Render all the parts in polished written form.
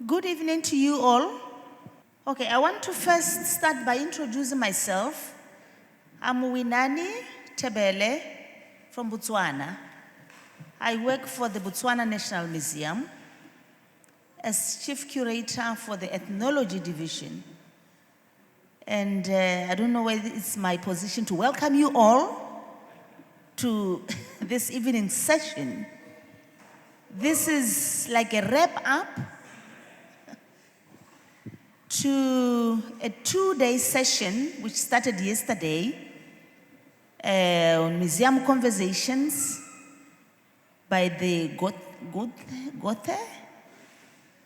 Good evening to you all. Okay, I want to first start by introducing myself. I'm Winani Thebele from Botswana. I work for the Botswana National Museum as chief curator for the ethnology division. And I don't know whether it's my position to welcome you all to this evening session. This is like a wrap-up to a two-day session which started yesterday on museum conversations by the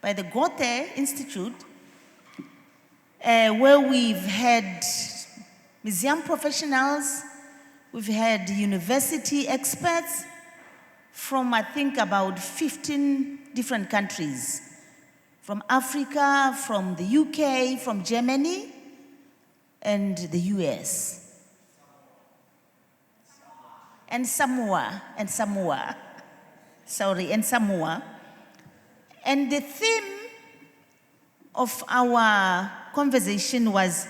Goethe-Institut, where we've had museum professionals, we've had university experts from, I think, about 15 different countries. From Africa, from the UK, from Germany, and the US. And Samoa. And the theme of our conversation was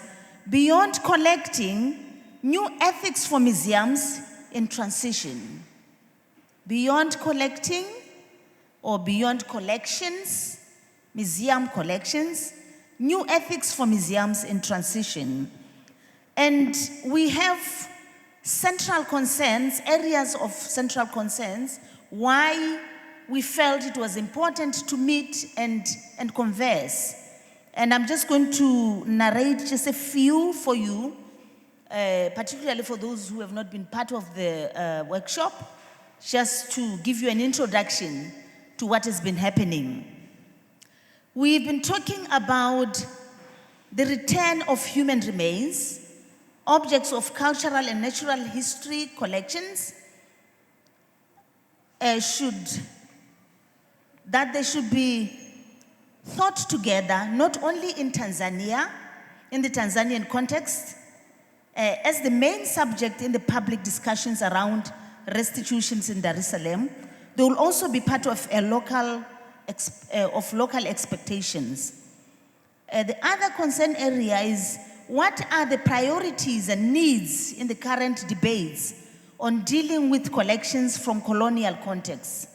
beyond collecting, new ethics for museums in transition. Beyond collecting or beyond collections, museum collections, new ethics for museums in transition. And we have central concerns, areas of central concerns, why we felt it was important to meet and converse. And I'm just going to narrate just a few for you, particularly for those who have not been part of the workshop, just to give you an introduction to what has been happening. We've been talking about the return of human remains, objects of cultural and natural history collections, they should be thought together, not only in Tanzania, in the Tanzanian context, as the main subject in the public discussions around restitutions in Dar es Salaam. They will also be part of a local expectations. The other concern area is what are the priorities and needs in the current debates on dealing with collections from colonial contexts,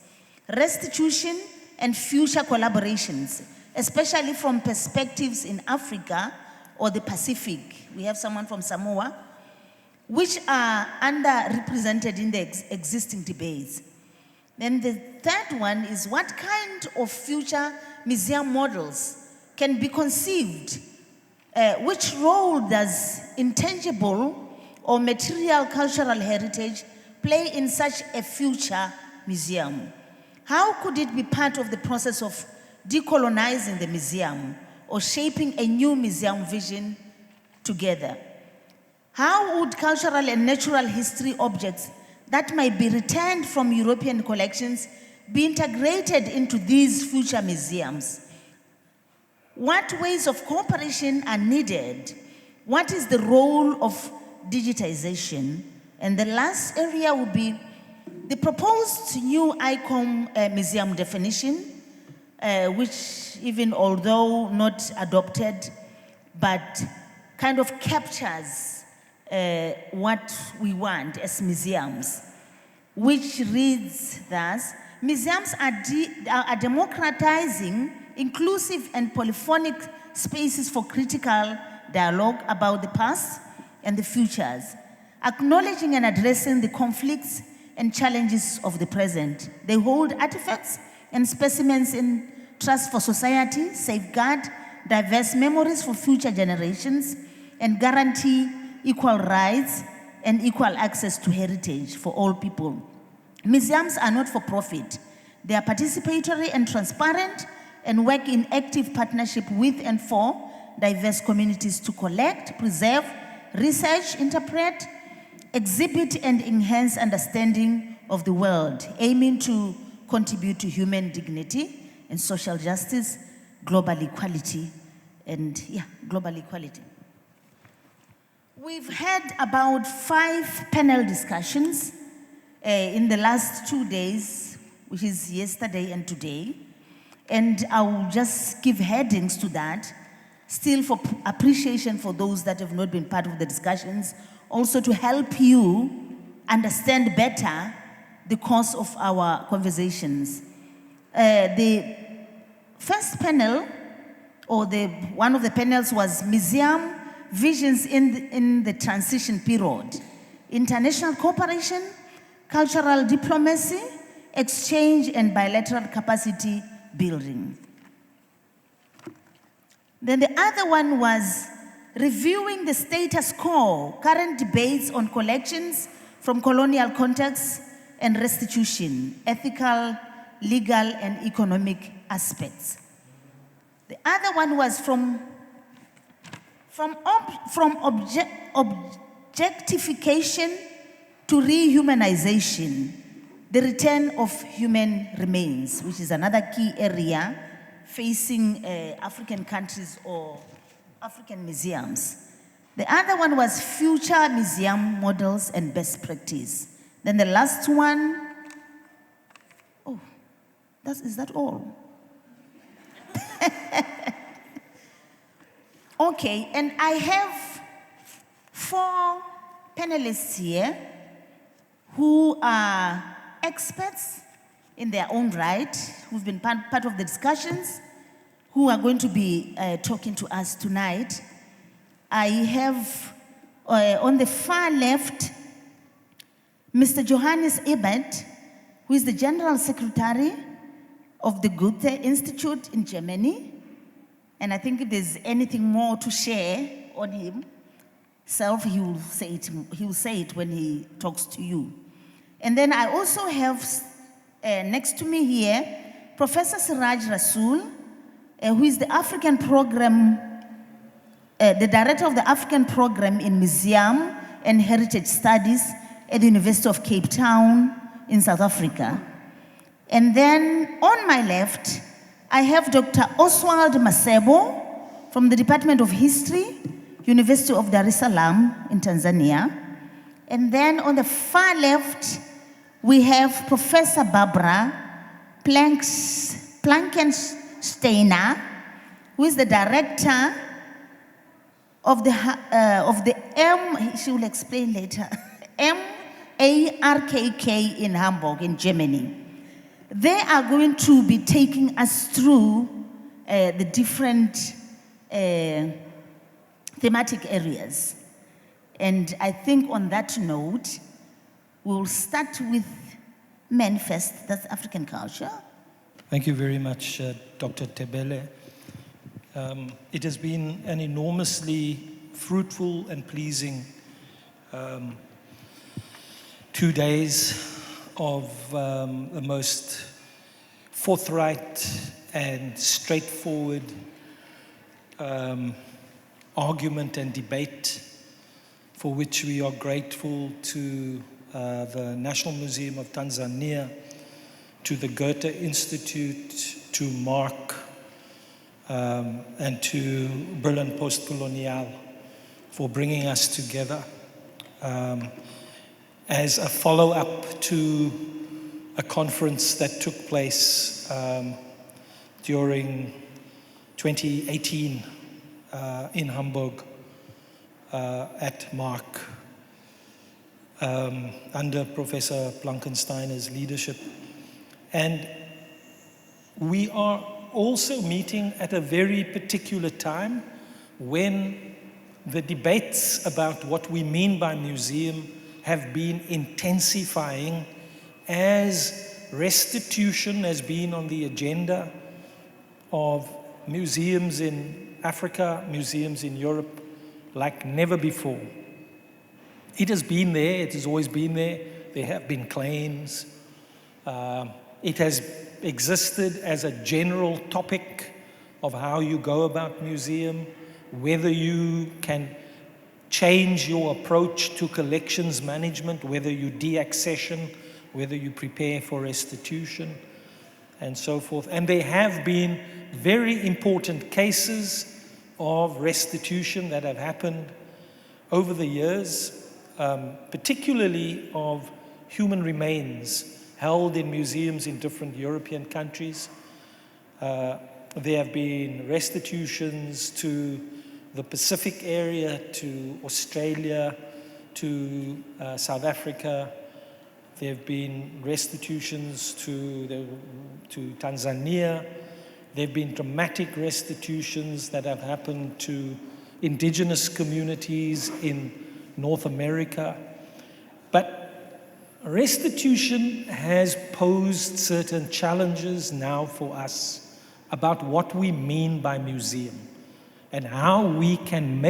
restitution and future collaborations, especially from perspectives in Africa or the Pacific. We have someone from Samoa, which are underrepresented in the existing debates. Then the third one is what kind of future museum models can be conceived? Which role does intangible or material cultural heritage play in such a future museum? How could it be part of the process of decolonizing the museum or shaping a new museum vision together? How would cultural and natural history objects that might be returned from European collections be integrated into these future museums? What ways of cooperation are needed? What is the role of digitization? And the last area would be the proposed new ICOM museum definition, which even although not adopted, but kind of captures what we want as museums, which reads thus: museums are democratizing inclusive and polyphonic spaces for critical dialogue about the past and the futures, acknowledging and addressing the conflicts and challenges of the present. They hold artifacts and specimens in trust for society, safeguard diverse memories for future generations, and guarantee equal rights and equal access to heritage for all people. Museums are not for profit. They are participatory and transparent and work in active partnership with and for diverse communities to collect, preserve, research, interpret, exhibit, and enhance understanding of the world, aiming to contribute to human dignity and social justice, global equality, global equality. We've had about 5 panel discussions in the last 2 days, which is yesterday and today. And I will just give headings to that, still for appreciation for those that have not been part of the discussions, also to help you understand better the course of our conversations. The first panel, or one of the panels, was Museum Visions in the Transition Period, International Cooperation, Cultural Diplomacy, Exchange and Bilateral Capacity Building. Then the other one was Reviewing the Status Quo, Current Debates on Collections from Colonial Contexts and Restitution, Ethical, Legal and Economic Aspects. The other one was from objectification to rehumanization, the return of human remains, which is another key area facing African countries or African museums. The other one was future museum models and best practice. Then the last one, is that all? Okay, and I have 4 panelists here who are experts in their own right, who've been part of the discussions, who are going to be talking to us tonight. I have on the far left, Mr. Johannes Ebert, who is the General Secretary of the Goethe-Institut in Germany. And I think if there's anything more to share on himself, he will say it when he talks to you. And then I also have next to me here, Professor Siraj Rasool, who is the African program, the director of the African program in Museum and Heritage Studies at the University of Cape Town in South Africa. And then on my left, I have Dr. Oswald Masebo from the Department of History, University of Dar es Salaam in Tanzania. And then on the far left, we have Professor Barbara Plankensteiner, who is the director of the she will explain later, MARKK in Hamburg, in Germany. They are going to be taking us through the different thematic areas. And I think on that note, we'll start with manifest, that's African culture. Thank you very much, Dr. Thebele. It has been an enormously fruitful and pleasing 2 days of the most forthright and straightforward argument and debate, for which we are grateful to the National Museum of Tanzania, to the Goethe-Institut, to Mark, and to Berlin Postcolonial for bringing us together as a follow-up to a conference that took place during 2018 in Hamburg at Mark under Professor Plankensteiner's leadership. And we are also meeting at a very particular time when the debates about what we mean by museum have been intensifying as restitution has been on the agenda of museums in Africa, museums in Europe, like never before. It has been there, it has always been there. There have been claims. It has existed as a general topic of how you go about museum, whether you can change your approach to collections management, whether you deaccession, whether you prepare for restitution, and so forth. And there have been very important cases of restitution that have happened over the years, particularly of human remains held in museums in different European countries. There have been restitutions to the Pacific area, to Australia, to South Africa. There have been restitutions to Tanzania. There have been dramatic restitutions that have happened to indigenous communities in North America. But restitution has posed certain challenges now for us about what we mean by museum and how we can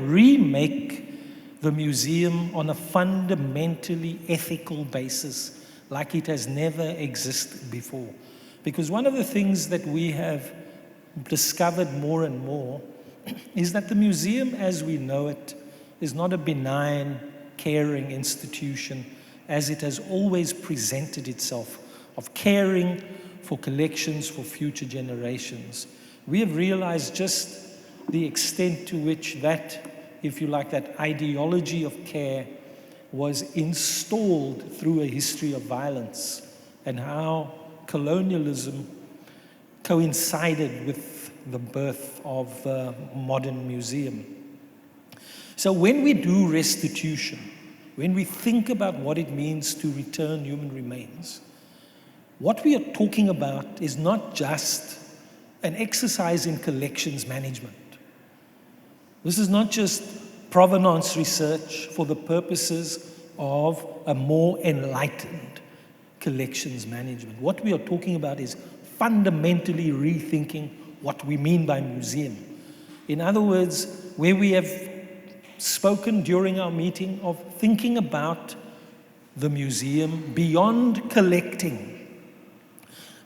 remake the museum on a fundamentally ethical basis like it has never existed before. Because one of the things that we have discovered more and more is that the museum as we know it is not a benign, caring institution as it has always presented itself, of caring for collections for future generations. We have realized just the extent to which that, if you like, that ideology of care was installed through a history of violence, and how colonialism coincided with the birth of the modern museum. So when we do restitution, when we think about what it means to return human remains, what we are talking about is not just an exercise in collections management. This is not just provenance research for the purposes of a more enlightened collections management. What we are talking about is fundamentally rethinking what we mean by museum. In other words, where we have spoken during our meeting of thinking about the museum beyond collecting,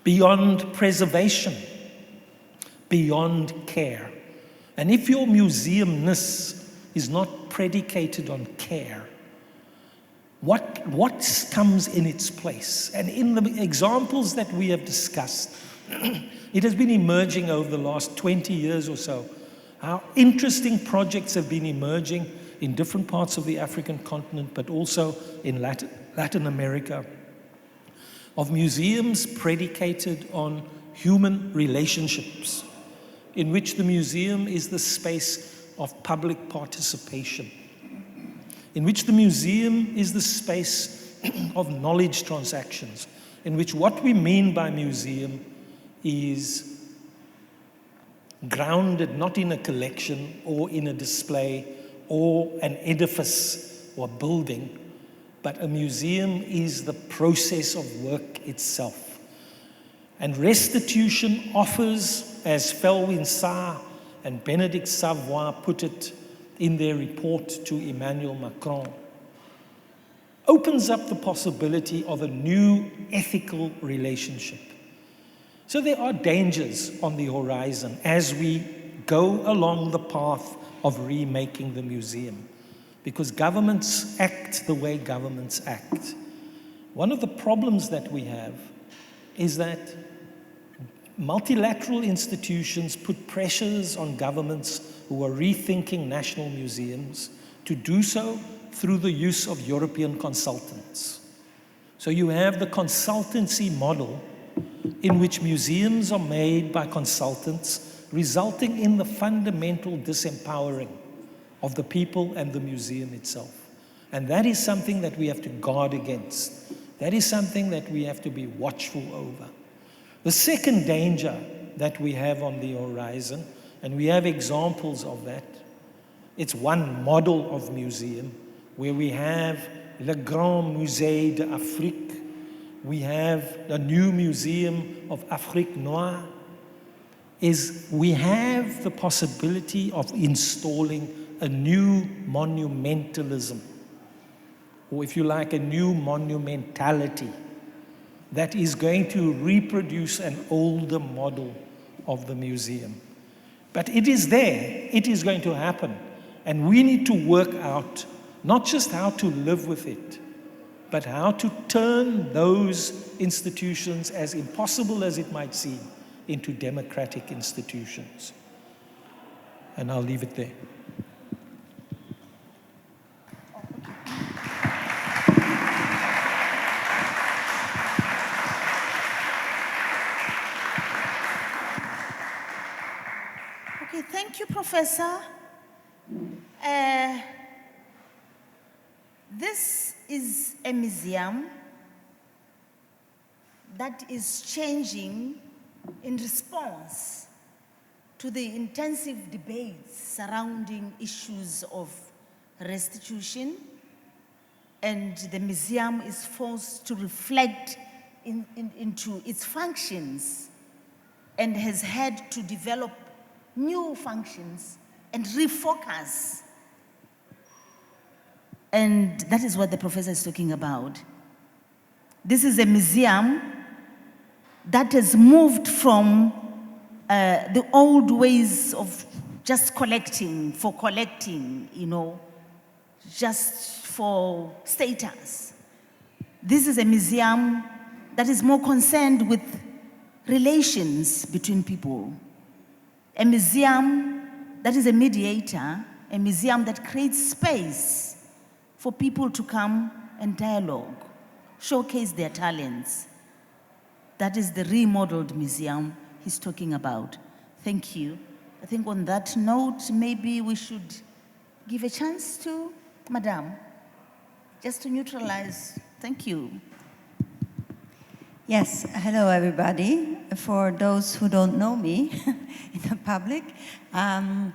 beyond preservation, beyond care. And if your museumness is not predicated on care, what comes in its place? And in the examples that we have discussed, it has been emerging over the last 20 years or so, how interesting projects have been emerging in different parts of the African continent, but also in Latin America, of museums predicated on human relationships, in which the museum is the space of public participation, in which the museum is the space of knowledge transactions, in which what we mean by museum is grounded not in a collection or in a display or an edifice or building, but a museum is the process of work itself. And restitution offers, as Felwine Tsar and Benedict Savoir put it in their report to Emmanuel Macron, opens up the possibility of a new ethical relationship. So there are dangers on the horizon as we go along the path of remaking the museum, because governments act the way governments act. One of the problems that we have is that multilateral institutions put pressures on governments who are rethinking national museums to do so through the use of European consultants. So you have the consultancy model in which museums are made by consultants, resulting in the fundamental disempowering of the people and the museum itself. And that is something that we have to guard against. That is something that we have to be watchful over. The second danger that we have on the horizon, and we have examples of that, it's one model of museum where we have Le Grand Musée d'Afrique, we have a new museum of Afrique Noire, is we have the possibility of installing a new monumentalism, or if you like, a new monumentality that is going to reproduce an older model of the museum. But it is there, it is going to happen, and we need to work out not just how to live with it, but how to turn those institutions, as impossible as it might seem, into democratic institutions. And I'll leave it there. Thank you, Professor. This is a museum that is changing in response to the intensive debates surrounding issues of restitution, and the museum is forced to reflect into its functions and has had to develop new functions and refocus. And that is what the professor is talking about. This is a museum that has moved from the old ways of just collecting for collecting, you know, just for status. This is a museum that is more concerned with relations between people. A museum that is a mediator, a museum that creates space for people to come and dialogue, showcase their talents. That is the remodeled museum he's talking about. Thank you. I think on that note, maybe we should give a chance to Madame, just to neutralize. Thank you. Yes, hello everybody. For those who don't know me in the public, I'm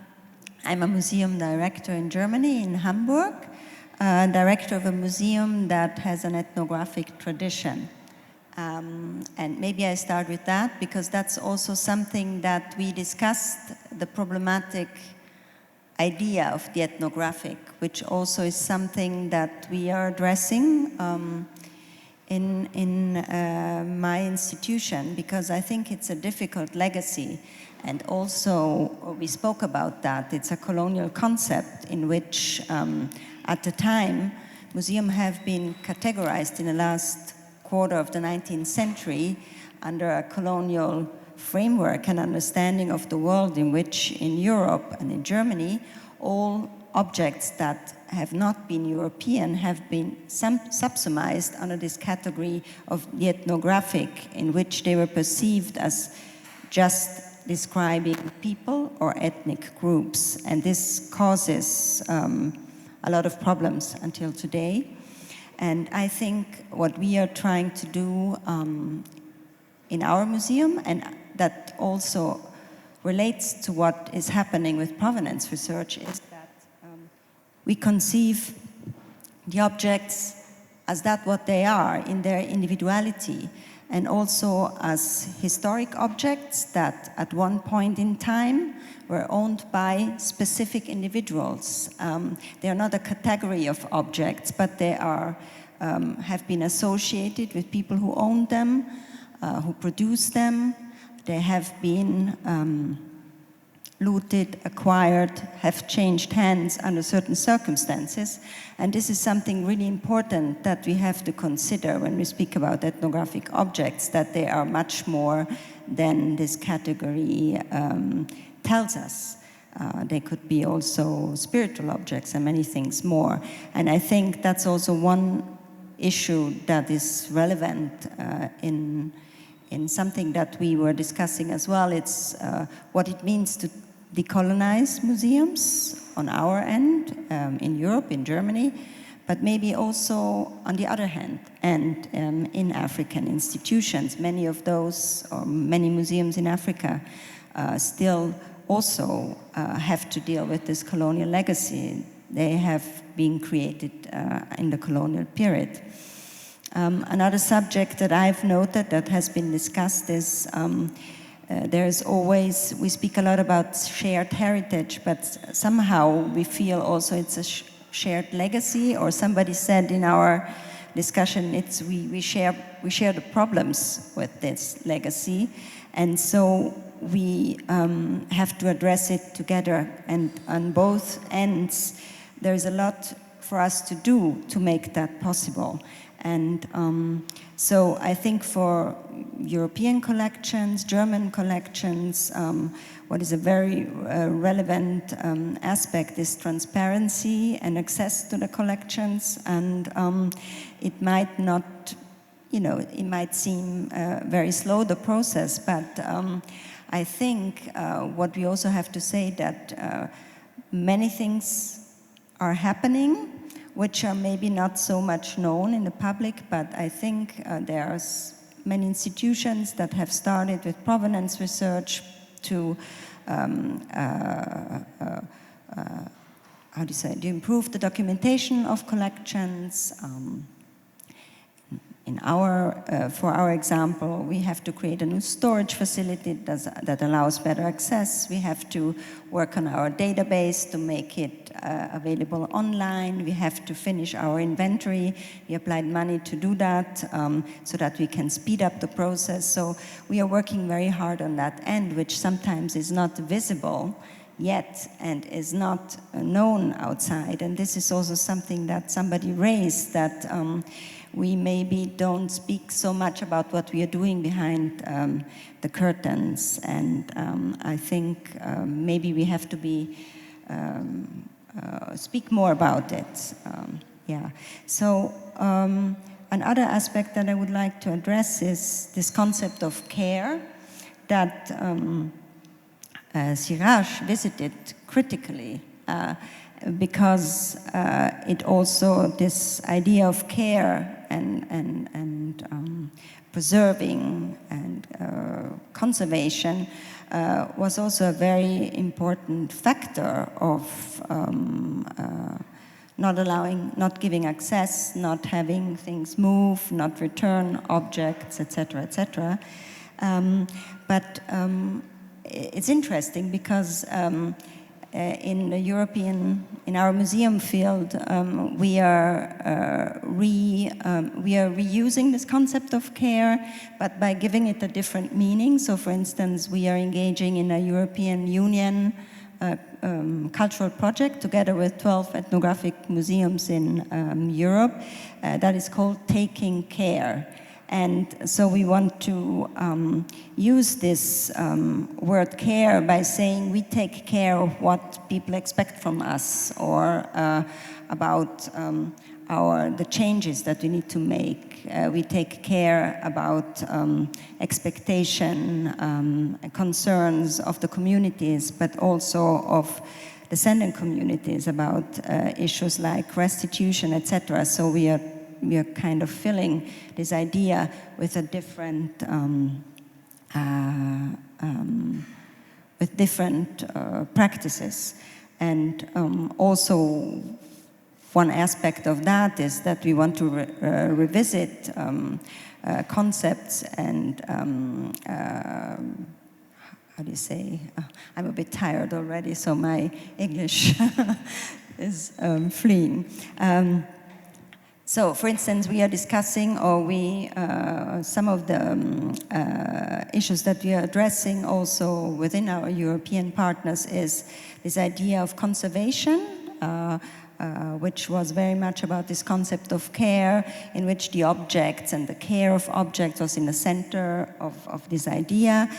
a museum director in Germany, in Hamburg, director of a museum that has an ethnographic tradition. And maybe I start with that because that's also something that we discussed, the problematic idea of the ethnographic, which also is something that we are addressing in my institution, because I think it's a difficult legacy. And also, we spoke about that, it's a colonial concept in which, at the time, museums have been categorized in the last quarter of the 19th century under a colonial framework and understanding of the world in which, in Europe and in Germany, all objects that have not been European have been subsumized under this category of the ethnographic, in which they were perceived as just describing people or ethnic groups. And this causes a lot of problems until today. And I think what we are trying to do in our museum, and that also relates to what is happening with provenance research, is that we conceive the objects as that what they are in their individuality, and also as historic objects that at one point in time were owned by specific individuals. They are not a category of objects, but they are, have been associated with people who owned them, who produced them. They have been looted, acquired, have changed hands under certain circumstances. And this is something really important that we have to consider when we speak about ethnographic objects, that they are much more than this category tells us. They could be also spiritual objects and many things more. And I think that's also one issue that is relevant in something that we were discussing as well. It's what it means to decolonize museums on our end, in Europe, in Germany, but maybe also on the other hand, and in African institutions. Many of those, or many museums in Africa, still also have to deal with this colonial legacy. They have been created in the colonial period. Another subject that I've noted that has been discussed is there's always, we speak a lot about shared heritage, but somehow we feel also it's a shared legacy, or somebody said in our discussion, it's we share the problems with this legacy, and so we have to address it together, and on both ends there's a lot for us to do to make that possible. And so I think for European collections, German collections, what is a very relevant aspect is transparency and access to the collections. And it might not, you know, it might seem very slow, the process, but I think what we also have to say that many things are happening which are maybe not so much known in the public, but I think there are many institutions that have started with provenance research to how do you say, to improve the documentation of collections. For our example, we have to create a new storage facility that allows better access. We have to work on our database to make it available online. We have to finish our inventory. We applied money to do that so that we can speed up the process. So we are working very hard on that end, which sometimes is not visible yet and is not known outside. And this is also something that somebody raised, that we maybe don't speak so much about what we are doing behind the curtains. And I think maybe we have to be speak more about it. Yeah. So another aspect that I would like to address is this concept of care that Siraj visited critically, because it also, this idea of care and preserving and conservation was also a very important factor of not giving access, not having things move, not return objects, etc., etc. But it's interesting because in our museum field, we are reusing this concept of care, but by giving it a different meaning. So, for instance, we are engaging in a European Union cultural project together with 12 ethnographic museums in Europe that is called Taking Care. And so we want to use this word care by saying we take care of what people expect from us, or about the changes that we need to make. We take care about expectation, concerns of the communities, but also of descendant communities, about issues like restitution, etc. So we are kind of filling this idea with a different, practices. And also one aspect of that is that we want to revisit concepts and how do you say? I'm a bit tired already, so my English is fleeing. So, for instance, we are discussing, or some of the issues that we are addressing also within our European partners is this idea of conservation, which was very much about this concept of care, in which the objects and the care of objects was in the center of this idea,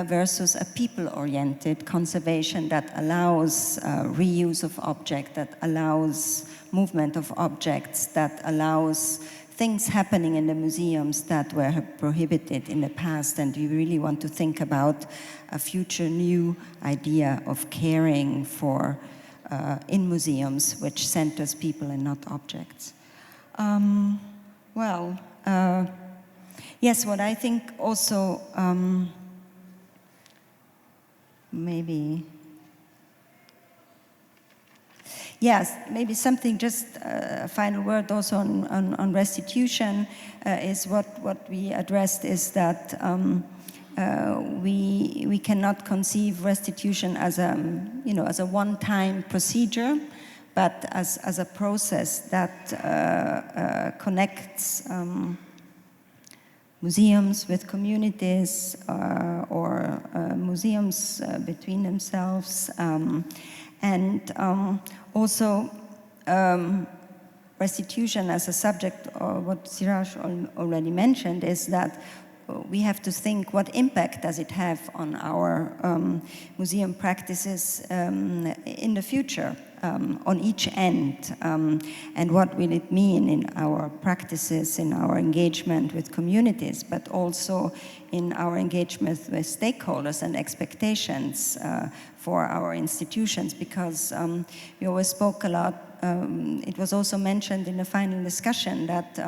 versus a people-oriented conservation that allows reuse of objects, that allows movement of objects, that allows things happening in the museums that were prohibited in the past. And we really want to think about a future new idea of caring for in museums, which centers people and not objects. Yes, what I think also maybe something, just a final word also on restitution, is what we addressed is that we cannot conceive restitution as a one-time procedure, but as a process that connects museums with communities, or museums between themselves, and also restitution as a subject, or what Siraj already mentioned, is that we have to think what impact does it have on our museum practices in the future. on each end, and what will it mean in our practices, in our engagement with communities, but also in our engagement with stakeholders and expectations for our institutions, because we always spoke a lot, it was also mentioned in the final discussion that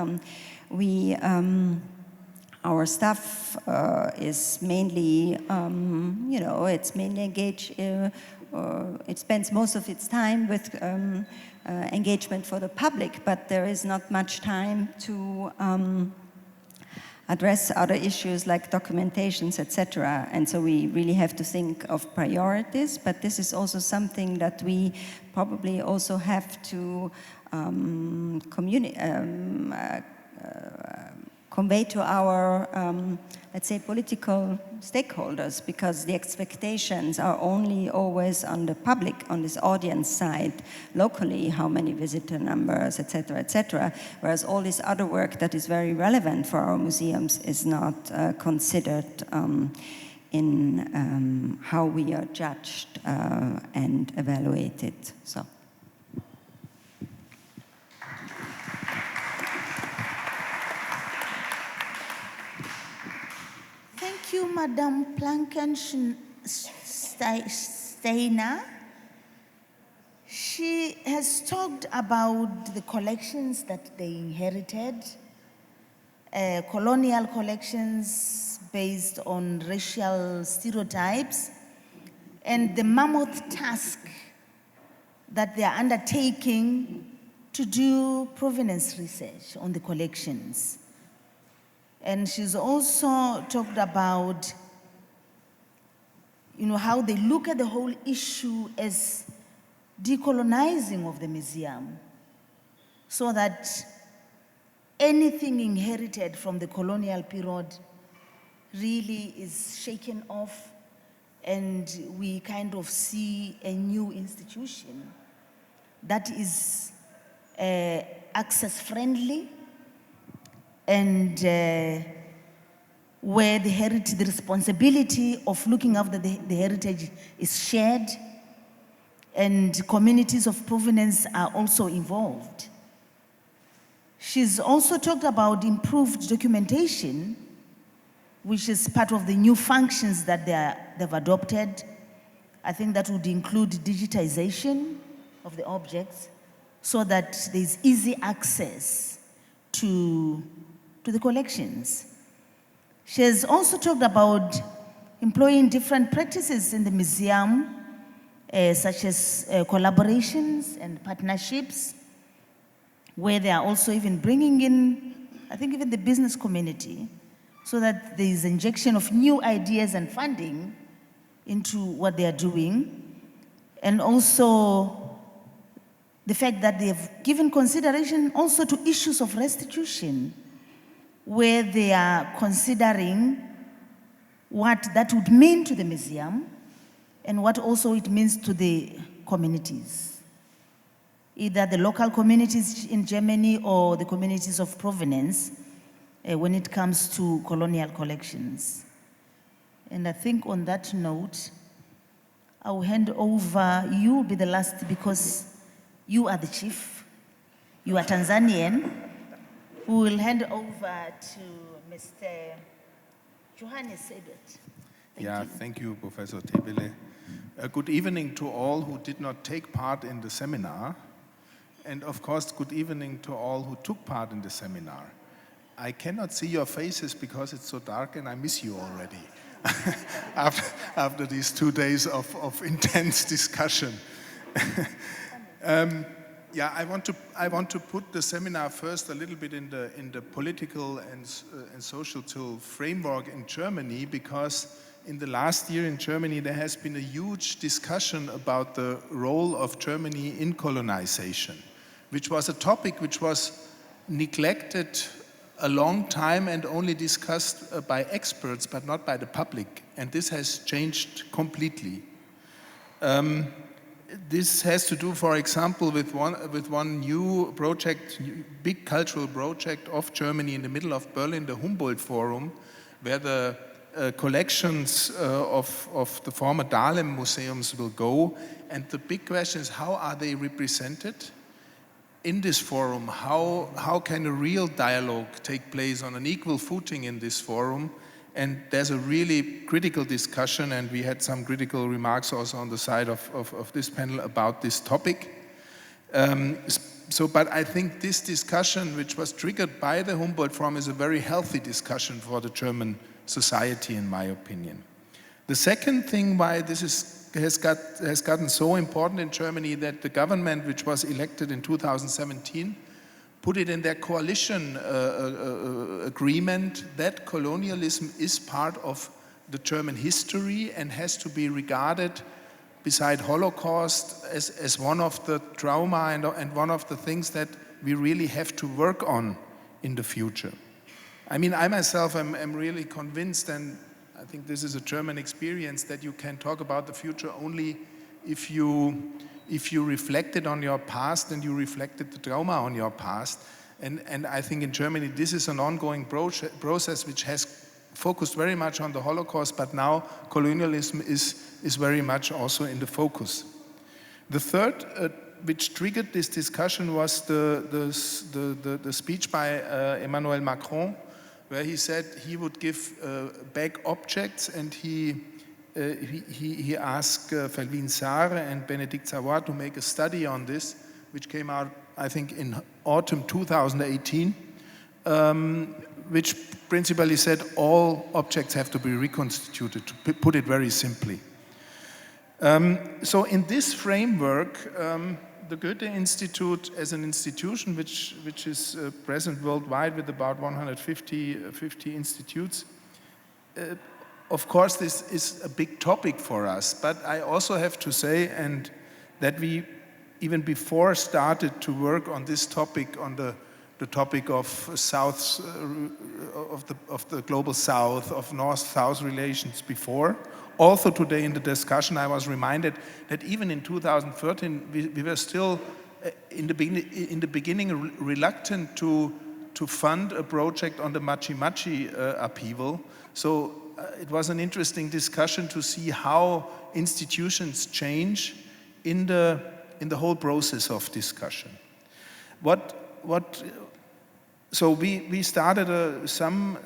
our staff is mainly, it's mainly engaged, it spends most of its time with engagement for the public, but there is not much time to address other issues like documentations, etc. And so we really have to think of priorities, but this is also something that we probably also have to convey to our, let's say, political stakeholders, because the expectations are only always on the public, on this audience side, locally, how many visitor numbers, etc., whereas all this other work that is very relevant for our museums is not considered in how we are judged and evaluated. So. Thank you, Madam Plankensteiner. She has talked about the collections that they inherited, colonial collections based on racial stereotypes, and the mammoth task that they are undertaking to do provenance research on the collections. And she's also talked about, how they look at the whole issue as decolonizing of the museum, so that anything inherited from the colonial period really is shaken off, and we kind of see a new institution that is access-friendly, and where the responsibility of looking after the heritage is shared, and communities of provenance are also involved. She's also talked about improved documentation, which is part of the new functions that they've adopted. I think that would include digitization of the objects, so that there's easy access to the collections. She has also talked about employing different practices in the museum, such as collaborations and partnerships, where they are also even bringing in, I think, even the business community, so that there is injection of new ideas and funding into what they are doing. And also the fact that they have given consideration also to issues of restitution, where they are considering what that would mean to the museum and what also it means to the communities, either the local communities in Germany or the communities of provenance when it comes to colonial collections. And I think on that note, I will hand over, you will be the last because you are the chief, you are Tanzanian. We will hand over to Mr. Johannes Sebert. Thank you, Professor Thebele. Good evening to all who did not take part in the seminar, and of course, good evening to all who took part in the seminar. I cannot see your faces because it's so dark, and I miss you already after these 2 days of intense discussion. I want to put the seminar first a little bit in the political and social framework in Germany, because in the last year in Germany there has been a huge discussion about the role of Germany in colonization, which was a topic which was neglected a long time and only discussed by experts but not by the public, and this has changed completely. This has to do, for example, with one new project, big cultural project of Germany in the middle of Berlin, the Humboldt Forum, where the collections of the former Dahlem museums will go. And the big question is, how are they represented in this forum? How can a real dialogue take place on an equal footing in this forum? And there's a really critical discussion, and we had some critical remarks also on the side of this panel about this topic. But I think this discussion, which was triggered by the Humboldt Forum, is a very healthy discussion for the German society, in my opinion. The second thing why this has gotten so important in Germany, that the government, which was elected in 2017, put it in their coalition agreement that colonialism is part of the German history and has to be regarded, beside Holocaust, as one of the trauma and one of the things that we really have to work on in the future. I mean, I myself am really convinced, and I think this is a German experience, that you can talk about the future only if you reflected on your past and you reflected the trauma on your past. And I think in Germany this is an ongoing process which has focused very much on the Holocaust, but now colonialism is very much also in the focus. The third, which triggered this discussion, was the speech by Emmanuel Macron, where he said he would give back objects, and he asked Felvin Tsar and Benedict Savoir to make a study on this, which came out, I think, in autumn 2018, which principally said all objects have to be reconstituted, to put it very simply. So in this framework, the Goethe-Institut, as an institution which is present worldwide with about 150 institutes, of course this is a big topic for us, but I also have to say, and that we even before started to work on this topic, on the topic of South, of the global South, of North-South relations before. Also today in the discussion I was reminded that even in 2013 we were still in the beginning reluctant to fund a project on the Machi upheaval. So it was an interesting discussion to see how institutions change in the whole process of discussion. So we started some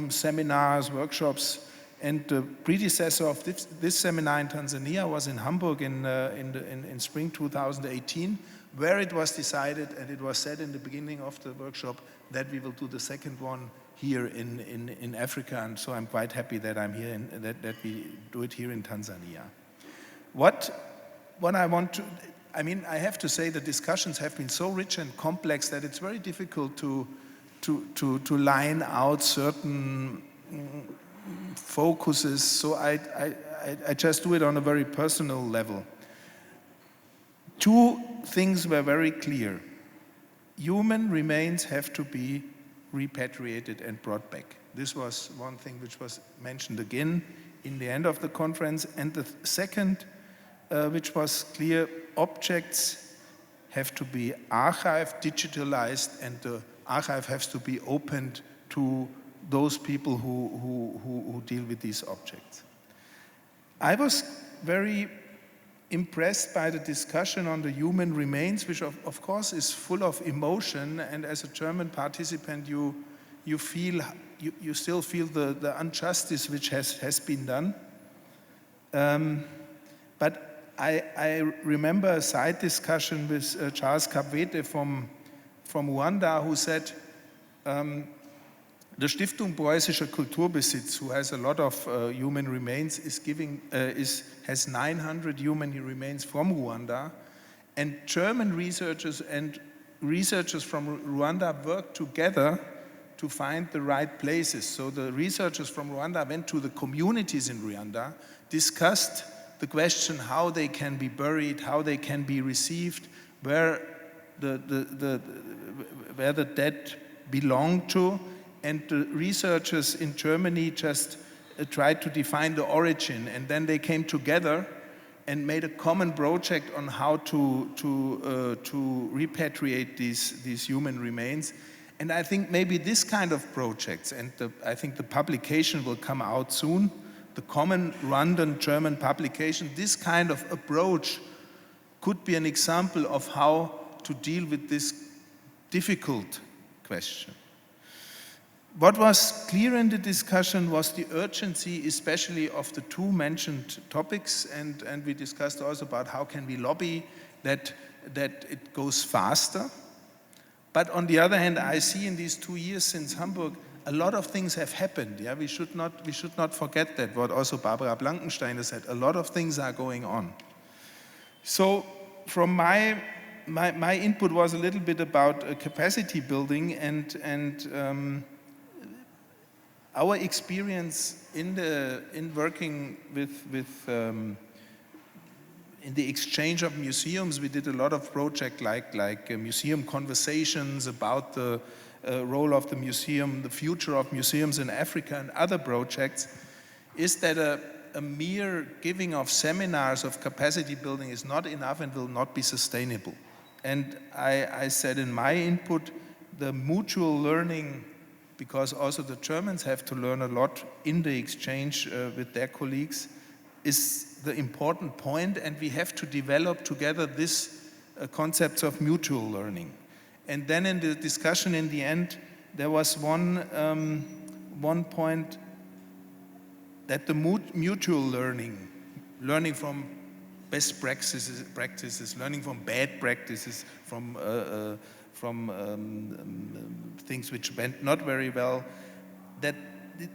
seminars, workshops, and the predecessor of this seminar in Tanzania was in Hamburg in spring 2018, where it was decided, and it was said in the beginning of the workshop, that we will do the second one here in Africa. And so I'm quite happy that I'm here and that we do it here in Tanzania. What I want to, I mean, I have to say the discussions have been so rich and complex that it's very difficult to line out certain focuses. So I just do it on a very personal level. Two things were very clear. Human remains have to be repatriated and brought back. This was one thing which was mentioned again in the end of the conference. And the second, which was clear, objects have to be archived, digitalized, and the archive has to be opened to those people who deal with these objects. I was very impressed by the discussion on the human remains, which of course is full of emotion, and as a German participant you still feel the injustice which has been done. But I remember a side discussion with Charles Kabwete from Rwanda, who said, the Stiftung Preußischer Kulturbesitz, who has a lot of human remains, has 900 human remains from Rwanda, and German researchers and researchers from Rwanda work together to find the right places. So the researchers from Rwanda went to the communities in Rwanda, discussed the question how they can be buried, how they can be received, where the dead belong to, and the researchers in Germany just tried to define the origin, and then they came together and made a common project on how to repatriate these human remains. And I think maybe this kind of projects, and I think the publication will come out soon, the common Rwandan German publication, this kind of approach could be an example of how to deal with this difficult question. What was clear in the discussion was the urgency, especially of the two mentioned topics, and we discussed also about how can we lobby that it goes faster. But on the other hand, I see in these 2 years since Hamburg, a lot of things have happened. Yeah, we should not forget that. What also Barbara Blankensteiner said. A lot of things are going on. So, from my input was a little bit about capacity building and our experience in working with in the exchange of museums. We did a lot of projects like museum conversations about the role of the museum, the future of museums in Africa, and other projects, is that a mere giving of seminars of capacity building is not enough and will not be sustainable. And I said in my input, the mutual learning, because also the Germans have to learn a lot in the exchange with their colleagues, is the important point, and we have to develop together this concepts of mutual learning. And then in the discussion in the end, there was one point that the mutual learning from best practices, learning from bad practices, from things which went not very well, that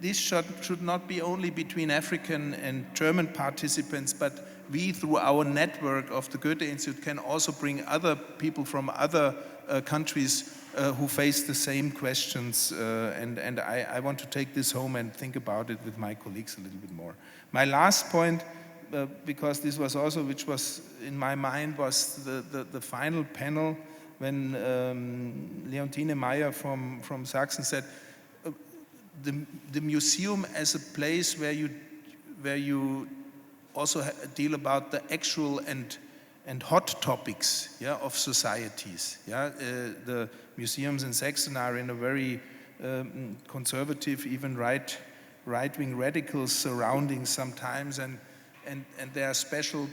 this should not be only between African and German participants, but we, through our network of the Goethe-Institut, can also bring other people from other countries who face the same questions. And I want to take this home and think about it with my colleagues a little bit more. My last point, because this was also, which was in my mind, was the final panel when Leontine Meyer from Sachsen said, the museum as a place where you also deal about the actual and hot topics, yeah, of societies. Yeah, the museums in Saxon are in a very conservative, even right-wing radicals surroundings sometimes, and there are special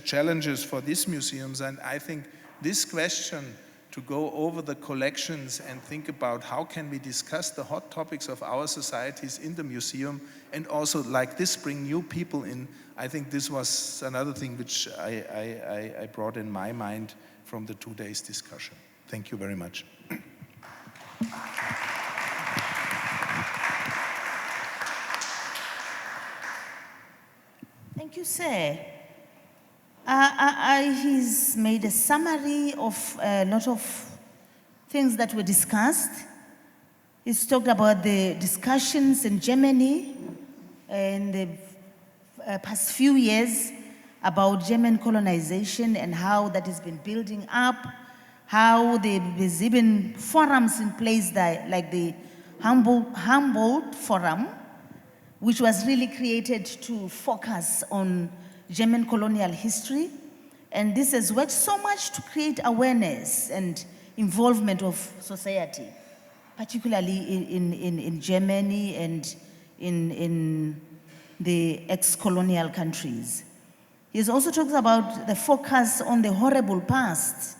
challenges for these museums. And I think this question, to go over the collections and think about how can we discuss the hot topics of our societies in the museum, and also like this bring new people in. I think this was another thing which I brought in my mind from the 2 days discussion. Thank you very much. Thank you, sir. He's made a summary of a lot of things that were discussed. He's talked about the discussions in Germany in the past few years about German colonization and how that has been building up, how there's even forums in place like the Humboldt Forum, which was really created to focus on German colonial history. And this has worked so much to create awareness and involvement of society, particularly in Germany and in the ex-colonial countries. He's also talked about the focus on the horrible past,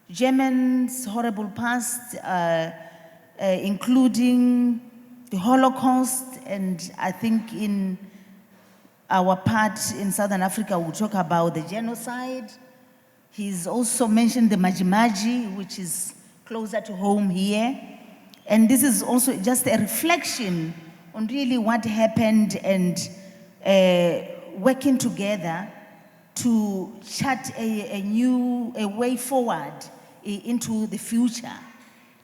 Germany's horrible past, including the Holocaust, and I think in our part in Southern Africa, we'll talk about the genocide. He's also mentioned the Maji-Maji, which is closer to home here. And this is also just a reflection on really what happened and working together to chart a way forward into the future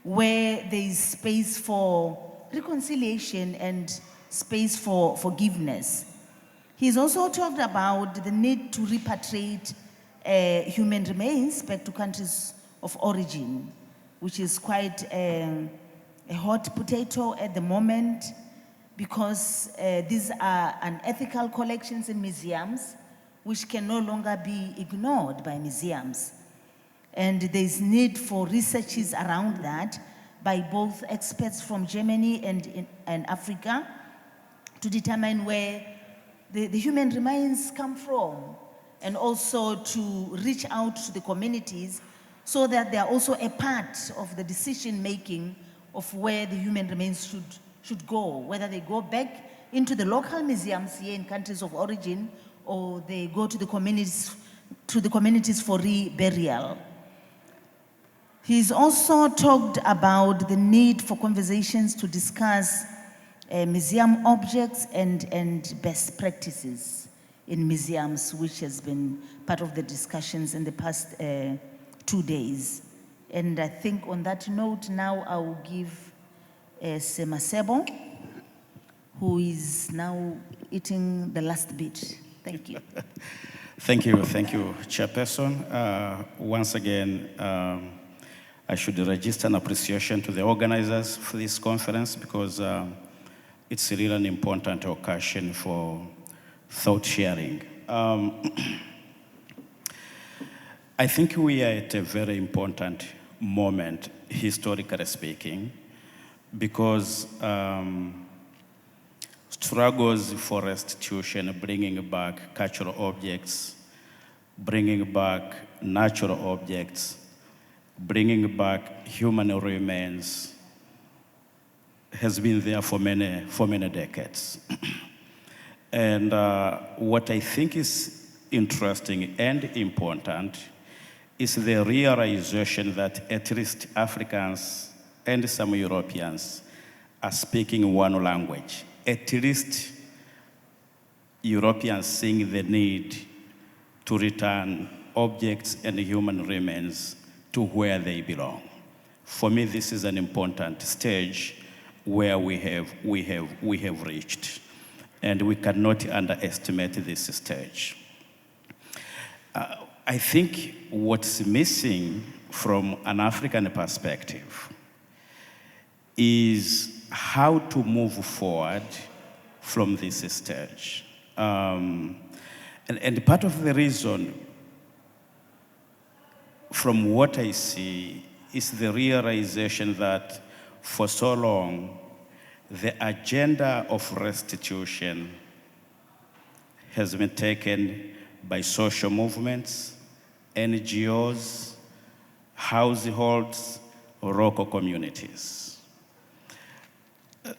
where there is space for reconciliation and space for forgiveness. He's also talked about the need to repatriate human remains back to countries of origin, which is quite a hot potato at the moment, because these are unethical collections in museums which can no longer be ignored by museums. And there's need for researches around that, by both experts from Germany and Africa to determine where the human remains come from, and also to reach out to the communities so that they are also a part of the decision making of where the human remains should go, whether they go back into the local museums here in countries of origin, or they go to the communities for reburial. He's also talked about the need for conversations to discuss museum objects and best practices in museums, which has been part of the discussions in the past 2 days. And I think on that note, now I will give Semasebo, who is now eating the last bit. Thank you. Thank you, Chairperson. Once again, I should register an appreciation to the organizers for this conference, because it's really an important occasion for thought sharing. I think we are at a very important moment, historically speaking, because struggles for restitution, bringing back cultural objects, bringing back natural objects, bringing back human remains, has been there for many decades. And what I think is interesting and important is the realization that at least Africans and some Europeans are speaking one language. At least Europeans seeing the need to return objects and human remains to where they belong. For me, this is an important stage where we have reached, and we cannot underestimate this stage. I think what's missing from an African perspective is how to move forward from this stage. And part of the reason, from what I see, is the realization that for so long, the agenda of restitution has been taken by social movements, NGOs, households, local communities.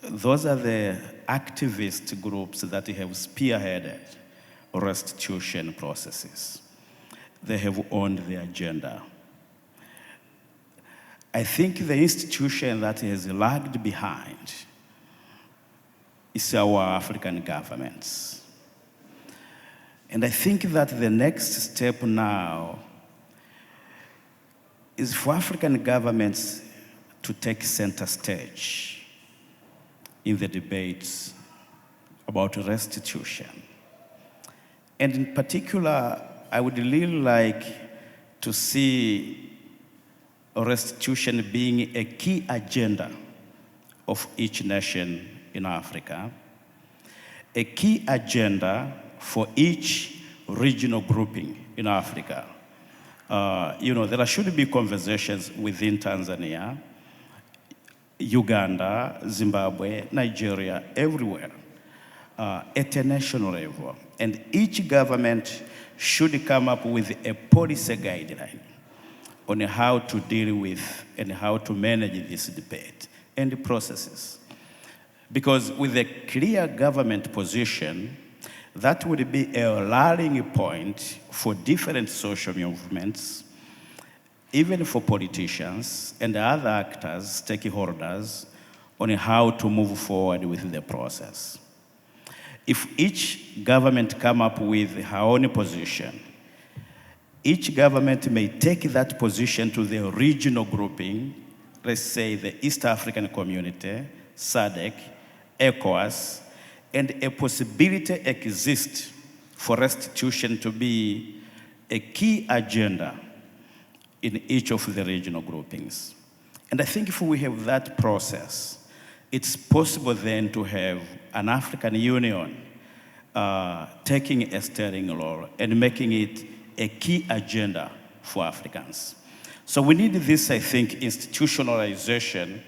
Those are the activist groups that have spearheaded restitution processes. They have owned the agenda. I think the institution that has lagged behind is our African governments. And I think that the next step now is for African governments to take center stage in the debates about restitution. And in particular, I would really like to see restitution being a key agenda of each nation in Africa, a key agenda for each regional grouping in Africa. There should be conversations within Tanzania, Uganda, Zimbabwe, Nigeria, everywhere, at a national level. And each government should come up with a policy guideline on how to deal with and how to manage this debate and the processes. Because with a clear government position, that would be a rallying point for different social movements, even for politicians and other actors, stakeholders, on how to move forward with the process. If each government come up with her own position, each government may take that position to the regional grouping, let's say the East African Community, SADC, ECOWAS, and a possibility exists for restitution to be a key agenda in each of the regional groupings. And I think if we have that process, it's possible then to have an African Union taking a steering role and making it a key agenda for Africans. So we need this, I think, institutionalization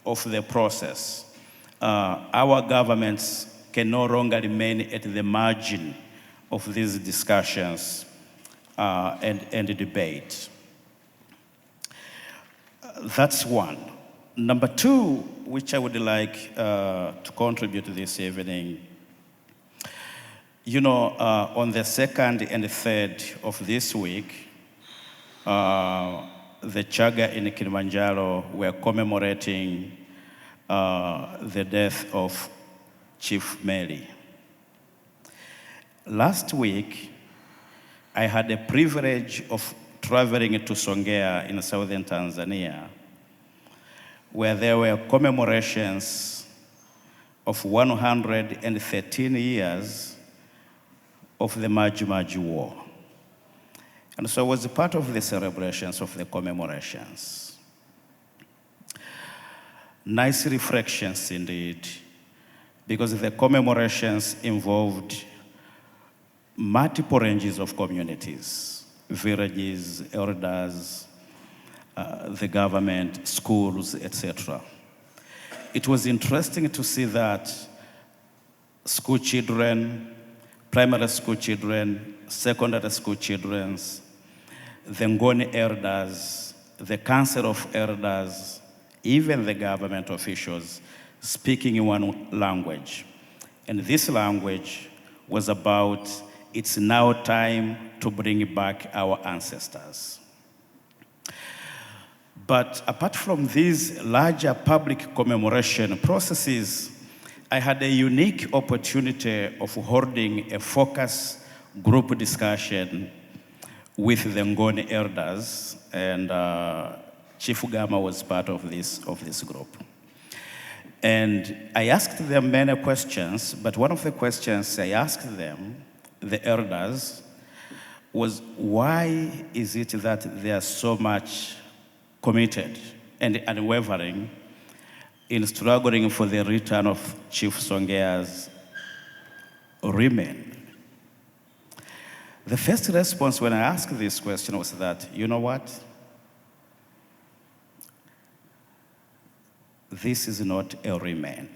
of the process. Our governments can no longer remain at the margin of these discussions and debate. That's one. Number two, which I would like to contribute this evening, you know, on the 2nd and 3rd of this week, the Chaga in Kilimanjaro were commemorating the death of Chief Meli. Last week, I had the privilege of traveling to Songea in southern Tanzania, where there were commemorations of 113 years of the Maji Maji War. And so I was a part of the celebrations of the commemorations. Nice reflections indeed, because the commemorations involved multiple ranges of communities, villages, elders, the government, schools, etc. It was interesting to see that school children, primary school children, secondary school children, the Ngoni elders, the council of elders, even the government officials speaking in one language. And this language was about, it's now time to bring back our ancestors. But apart from these larger public commemoration processes, I had a unique opportunity of holding a focus group discussion with the Ngoni elders, and Chief Gama was part of this group. And I asked them many questions, but one of the questions I asked them, the elders, was why is it that they are so much committed and unwavering in struggling for the return of Chief Songea's remain? The first response when I asked this question was that, you know what? This is not a remain.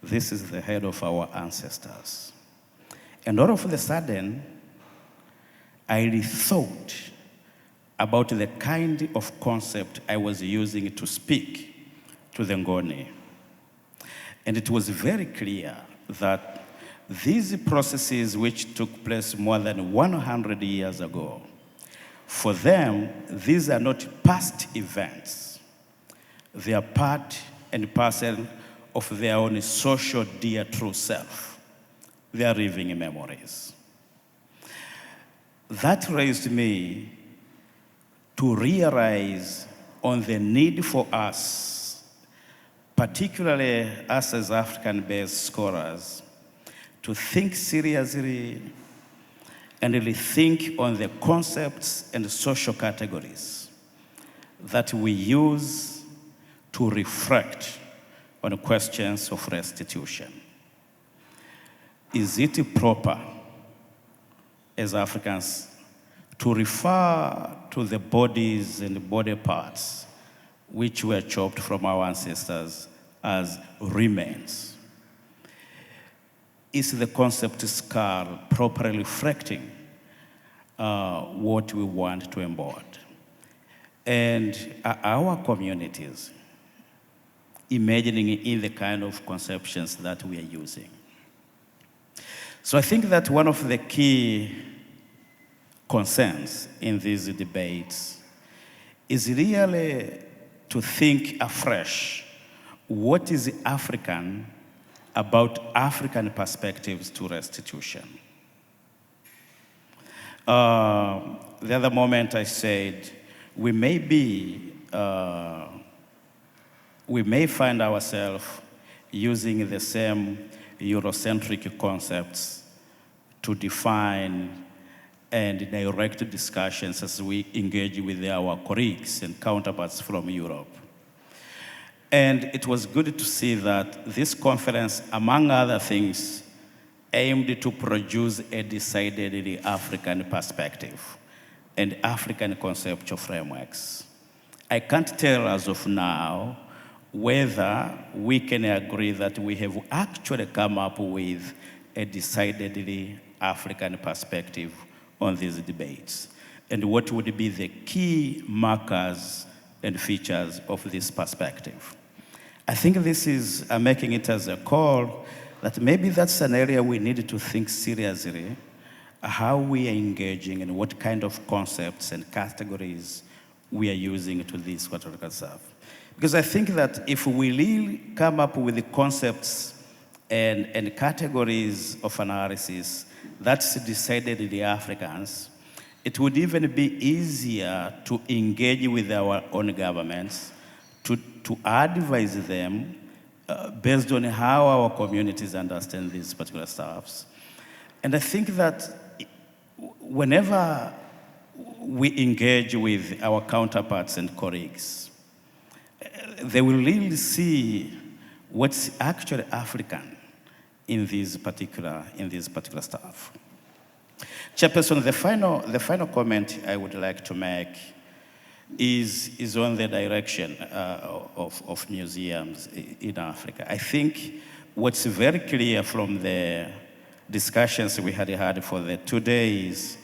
This is the head of our ancestors. And all of a sudden, I rethought about the kind of concept I was using to speak to the Ngoni. And it was very clear that these processes which took place more than 100 years ago, for them, these are not past events. They are part and parcel of their own social dear true self. They are living memories. That raised me to realize on the need for us, particularly us as African-based scholars, to think seriously and rethink on the concepts and social categories that we use to reflect on questions of restitution. Is it proper as Africans to refer to the bodies and body parts which were chopped from our ancestors as remains? Is the concept skull properly reflecting what we want to embody? And our communities imagining in the kind of conceptions that we are using? So I think that one of the key concerns in these debates is really to think afresh what is African about African perspectives to restitution. The other moment I said, we may find ourselves using the same Eurocentric concepts to define and direct discussions as we engage with our colleagues and counterparts from Europe. And it was good to see that this conference, among other things, aimed to produce a decidedly African perspective and African conceptual frameworks. I can't tell as of now whether we can agree that we have actually come up with a decidedly African perspective on these debates, and what would be the key markers and features of this perspective. I think this is making it as a call that maybe that's an area we need to think seriously, how we are engaging and what kind of concepts and categories we are using to this particular stuff. Because I think that if we really come up with the concepts and categories of analysis that's decidedly Africans, it would even be easier to engage with our own governments, to advise them based on how our communities understand these particular stuffs. And I think that whenever we engage with our counterparts and colleagues, they will really see what's actually African in these particular stuff. Chairperson, the final comment I would like to make is on the direction of museums in Africa. I think what's very clear from the discussions we had for the 2 days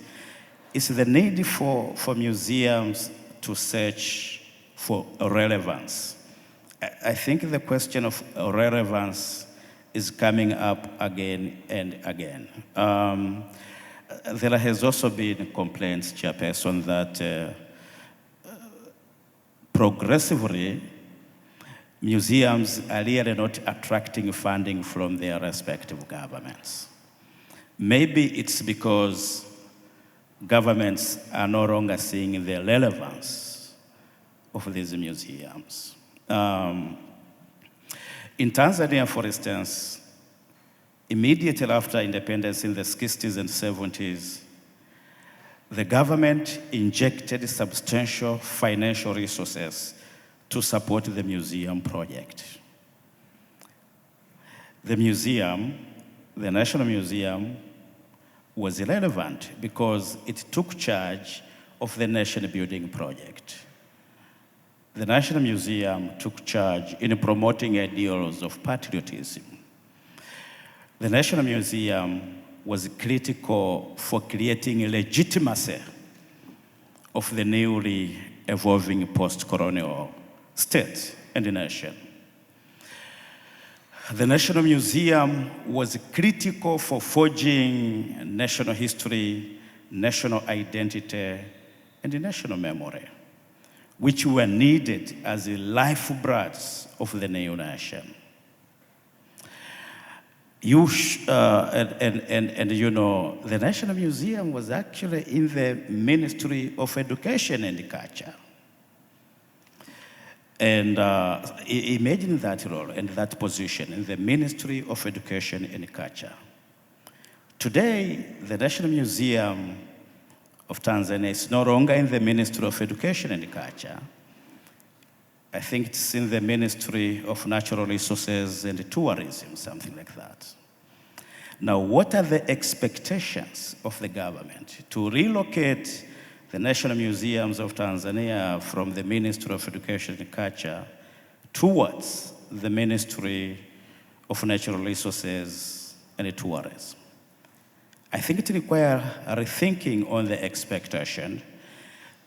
is the need for museums to search for relevance. I think the question of relevance is coming up again and again. There has also been complaints, Chairperson, that progressively museums are really not attracting funding from their respective governments. Maybe it's because governments are no longer seeing the relevance of these museums. In Tanzania, for instance, immediately after independence in the 60s and 70s, the government injected substantial financial resources to support the museum project. The museum, the National Museum, was irrelevant because it took charge of the nation building project. The National Museum took charge in promoting ideals of patriotism. The National Museum was critical for creating legitimacy of the newly evolving post-colonial state and nation. The National Museum was critical for forging national history, national identity, and national memory, which were needed as the lifebloods of the new nation. You know, the National Museum was actually in the Ministry of Education and Culture. And imagine that role and that position in the Ministry of Education and Culture. Today, the National Museum of Tanzania is no longer in the Ministry of Education and Culture. I think it's in the Ministry of Natural Resources and Tourism, something like that. Now, what are the expectations of the government to relocate the National Museums of Tanzania from the Ministry of Education and Culture towards the Ministry of Natural Resources and Tourism? I think it requires a rethinking on the expectation,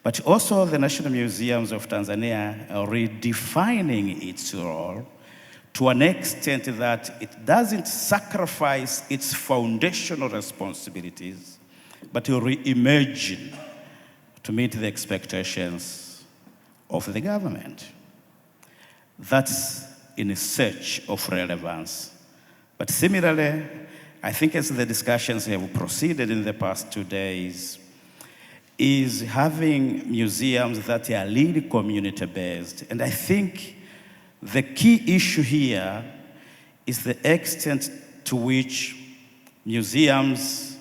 but also the National Museums of Tanzania are redefining its role to an extent that it doesn't sacrifice its foundational responsibilities, but to reimagine to meet the expectations of the government. That's in search of relevance. But similarly, I think as the discussions have proceeded in the past 2 days, is having museums that are really community-based. And I think the key issue here is the extent to which museums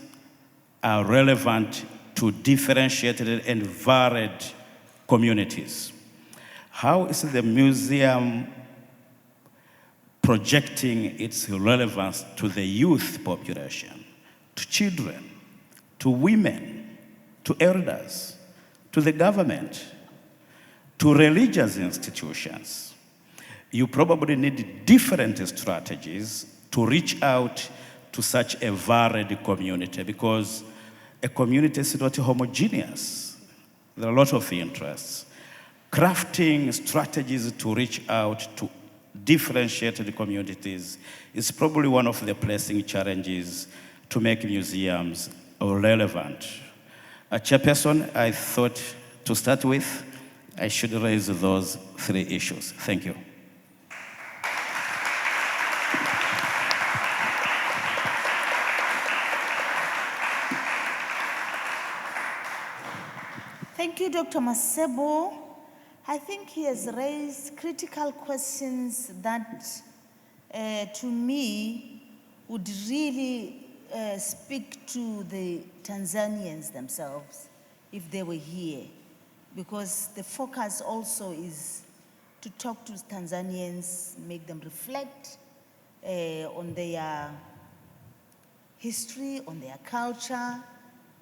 are relevant to differentiated and varied communities. How is the museum projecting its relevance to the youth population, to children, to women, to elders, to the government, to religious institutions? you probably need different strategies to reach out to such a varied community, because a community is not homogeneous. There are a lot of interests. Crafting strategies to reach out to differentiated communities is probably one of the pressing challenges to make museums relevant. Chairperson, I thought to start with, I should raise those 3 issues. Thank you. Thank you, Dr. Masebo. I think he has raised critical questions that, to me, would really speak to the Tanzanians themselves if they were here, because the focus also is to talk to Tanzanians, make them reflect on their history, on their culture,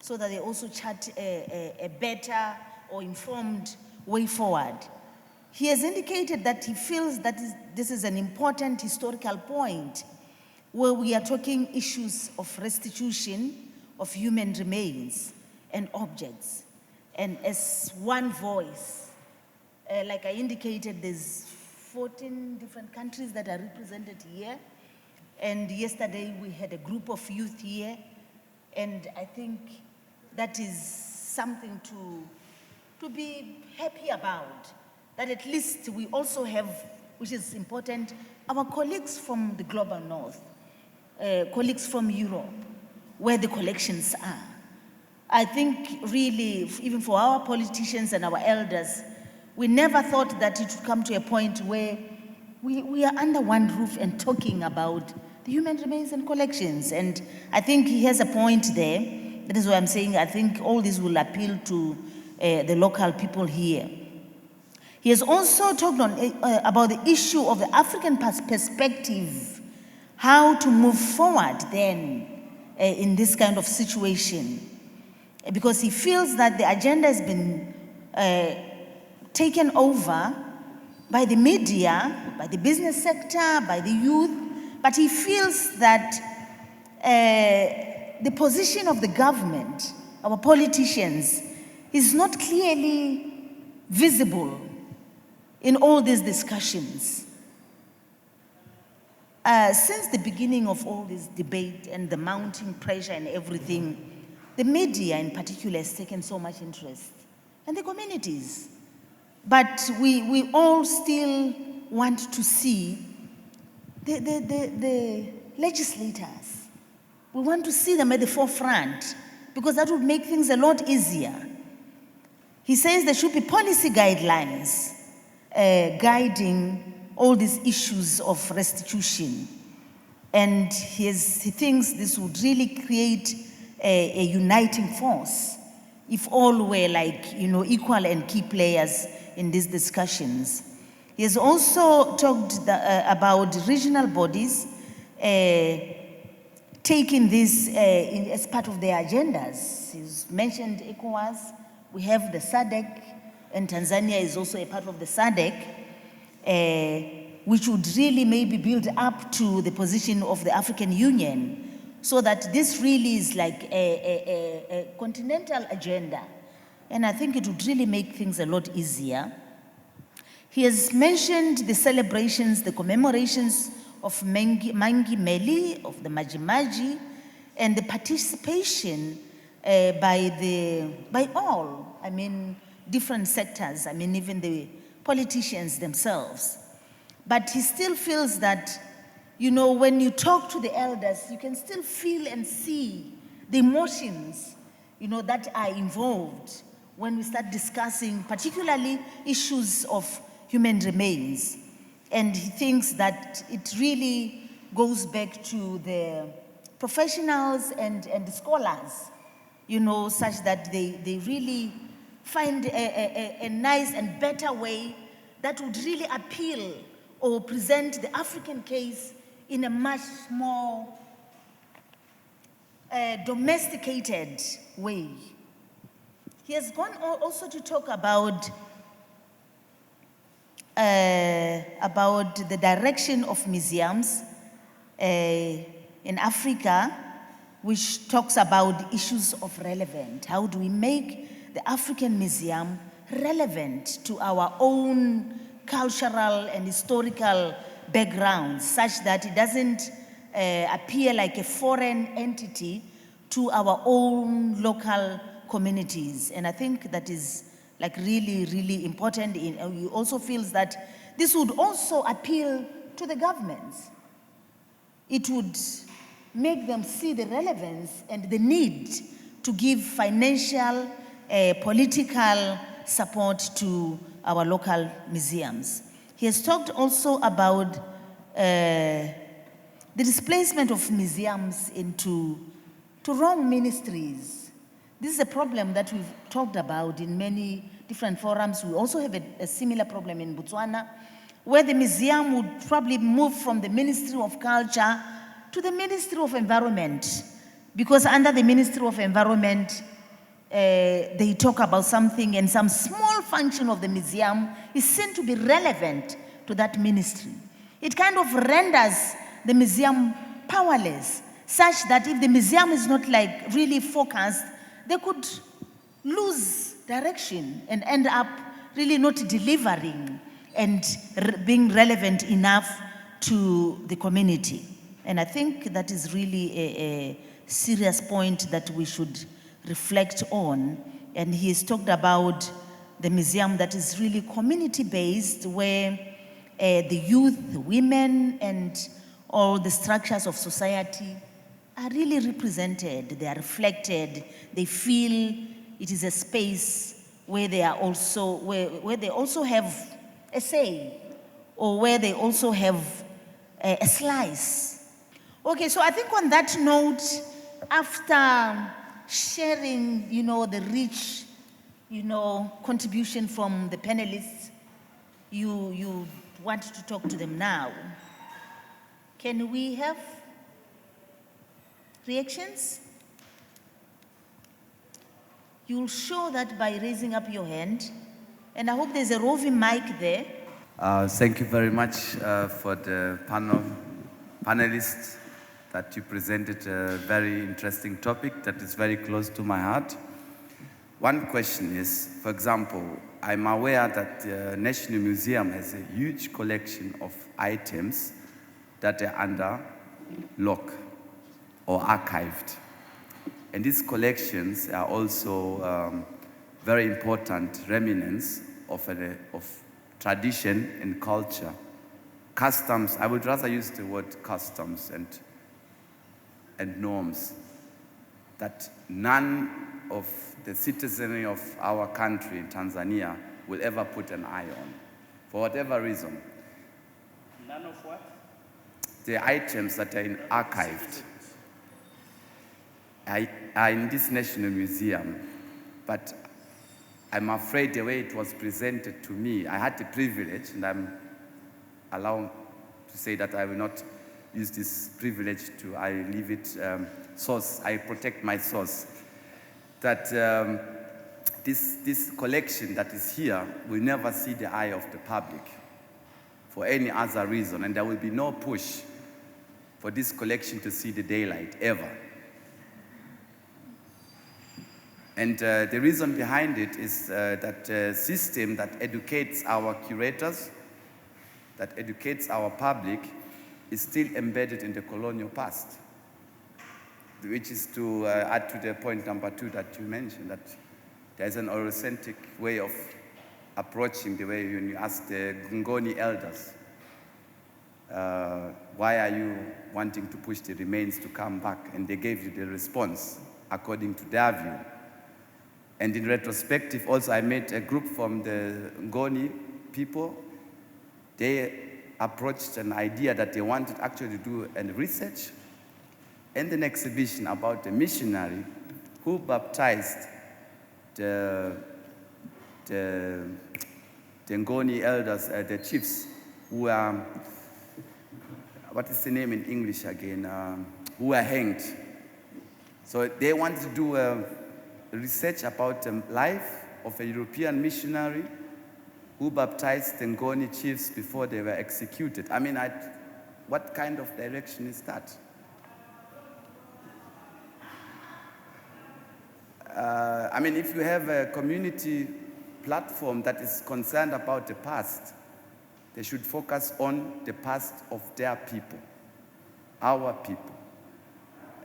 so that they also chart a better or informed way forward. He has indicated that he feels that this is an important historical point where we are talking issues of restitution of human remains and objects. And as one voice, like I indicated, there's 14 different countries that are represented here. And yesterday we had a group of youth here. And I think that is something to be happy about, that at least we also have, which is important, our colleagues from the global north, colleagues from Europe, where the collections are. I think really, even for our politicians and our elders, we never thought that it would come to a point where we are under one roof and talking about the human remains and collections. And I think he has a point there. That is why I'm saying I think all this will appeal to the local people here. He has also talked about the issue of the African perspective, how to move forward then in this kind of situation. Because he feels that the agenda has been taken over by the media, by the business sector, by the youth, but he feels that the position of the government, our politicians, is not clearly visible in all these discussions. Since the beginning of all this debate and the mounting pressure and everything, the media in particular has taken so much interest, and the communities. But we all still want to see the legislators. We want to see them at the forefront, because that would make things a lot easier. He says there should be policy guidelines guiding all these issues of restitution. And he thinks this would really create a uniting force if all were equal and key players in these discussions. He has also talked about regional bodies taking this as part of their agendas. He's mentioned ECOWAS. We have the SADC, and Tanzania is also a part of the SADC, which would really maybe build up to the position of the African Union, so that this really is like a continental agenda. And I think it would really make things a lot easier. He has mentioned the celebrations, the commemorations of Mangi Meli, of the Maji Maji, and the participation by all, I mean, different sectors, I mean, even the politicians themselves. But he still feels that, when you talk to the elders, you can still feel and see the emotions, that are involved when we start discussing particularly issues of human remains. And he thinks that it really goes back to the professionals and the scholars, such that they really find a nice and better way that would really appeal or present the African case in a much more domesticated way. He has gone also to talk about about the direction of museums in Africa, which talks about issues of relevance. How do we make the African museum relevant to our own cultural and historical backgrounds, such that it doesn't appear like a foreign entity to our own local communities. And I think that is like really, really important. We also feel that this would also appeal to the governments. It would make them see the relevance and the need to give financial, political support to our local museums. He has talked also about the displacement of museums into wrong ministries. This is a problem that we've talked about in many different forums. We also have a similar problem in Botswana, where the museum would probably move from the Ministry of Culture to the Ministry of Environment, because under the Ministry of Environment, they talk about something and some small function of the museum is seen to be relevant to that ministry. It kind of renders the museum powerless, such that if the museum is not like really focused, they could lose direction and end up really not delivering and being relevant enough to the community. And I think that is really a serious point that we should reflect on. And he has talked about the museum that is really community-based, where the youth, the women, and all the structures of society are really represented. They are reflected. They feel it is a space where they are also, where they also have a say, or where they also have a slice. Okay, so I think on that note, after sharing, the rich, contribution from the panelists, you want to talk to them now. Can we have reactions? You'll show that by raising up your hand. And I hope there's a roving mic there. Thank you very much for the panelists that you presented a very interesting topic that is very close to my heart. One question is, for example, I'm aware that the National Museum has a huge collection of items that are under lock or archived. And these collections are also very important remnants of tradition and culture. Customs, I would rather use the word customs and norms that none of the citizenry of our country, Tanzania, will ever put an eye on, for whatever reason. None of what? The items that are archived are in this National Museum, but I'm afraid the way it was presented to me, I had the privilege, and I'm allowed to say that I will not use this privilege I leave it source, I protect my source, that this collection that is here will never see the eye of the public for any other reason, and there will be no push for this collection to see the daylight ever. And the reason behind it is that a system that educates our curators, that educates our public, is still embedded in the colonial past, which is to add to the point number 2 that you mentioned, that there's an Eurocentric way of approaching the way when you ask the Ngoni elders, why are you wanting to push the remains to come back? And they gave you the response according to their view. And in retrospective, also I met a group from the Ngoni people. They approached an idea that they wanted actually to do a research and an exhibition about a missionary who baptized the Ngoni elders, the chiefs, who are, what is the name in English again, who were hanged. So they wanted to do research about the life of a European missionary who baptized the Ngoni chiefs before they were executed. I mean, what kind of direction is that? I mean, if you have a community platform that is concerned about the past, they should focus on the past of their people, our people,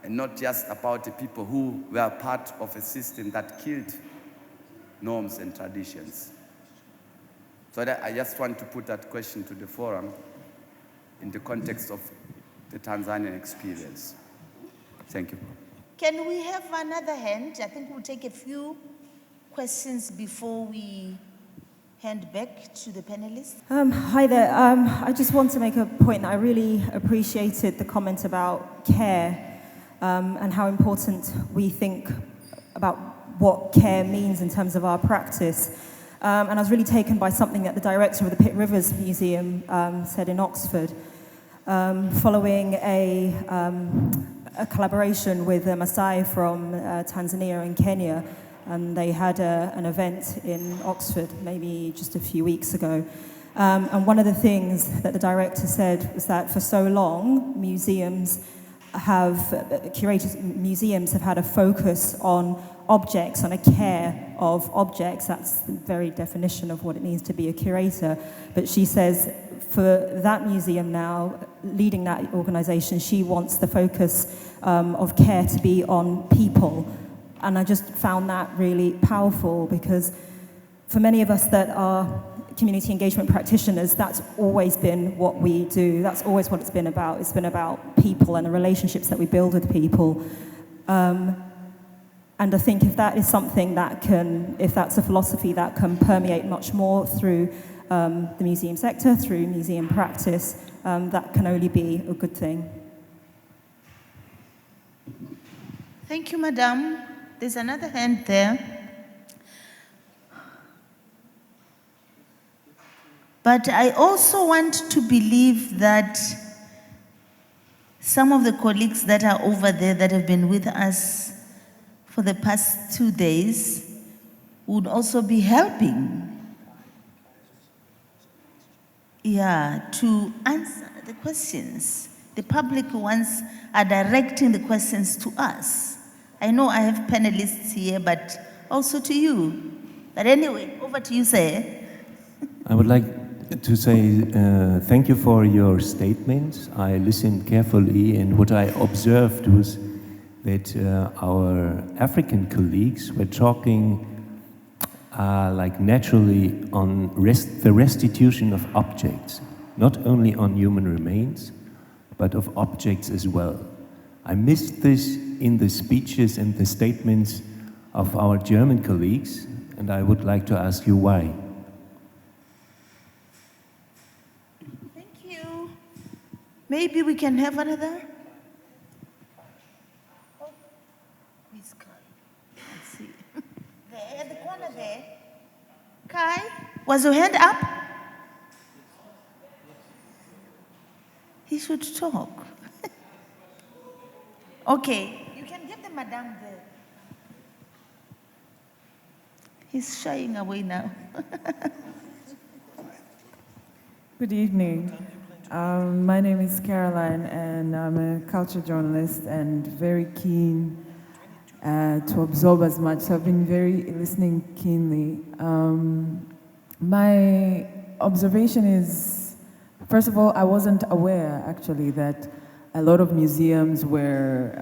and not just about the people who were part of a system that killed norms and traditions. So I just want to put that question to the forum in the context of the Tanzanian experience. Thank you. Can we have another hand? I think we'll take a few questions before we hand back to the panelists. Hi there. I just want to make a point that I really appreciated the comment about care and how important we think about what care means in terms of our practice. And I was really taken by something that the director of the Pitt Rivers Museum said in Oxford, following a collaboration with a Maasai from Tanzania and Kenya. And they had an event in Oxford maybe just a few weeks ago. And one of the things that the director said was that for so long, curators museums have had a focus on objects, on a care of objects. That's the very definition of what it means to be a curator. But she says for that museum now, leading that organization, she wants the focus of care to be on people. And I just found that really powerful because for many of us that are community engagement practitioners, that's always been what we do. That's always what it's been about. It's been about people and the relationships that we build with people. And I think if that is something that if that's a philosophy that can permeate much more through the museum sector, through museum practice, that can only be a good thing. Thank you, Madam. There's another hand there. But I also want to believe that some of the colleagues that are over there that have been with us for the past 2 days would also be helping, to answer the questions. The public ones are directing the questions to us. I know I have panelists here, but also to you. But anyway, over to you, sir. I would like to say thank you for your statements. I listened carefully, and what I observed was that our African colleagues were talking like naturally on the restitution of objects, not only on human remains, but of objects as well. I missed this in the speeches and the statements of our German colleagues, and I would like to ask you why. Thank you. Maybe we can have another. Oh, where's Kai? Let's see. There, at the corner there. Kai, was your hand up? He should talk. Okay, you can get the madam there. He's shying away now. Good evening. My name is Caroline, and I'm a culture journalist and very keen to absorb as much. So I've been listening keenly. My observation is, first of all, I wasn't aware actually that a lot of museums were,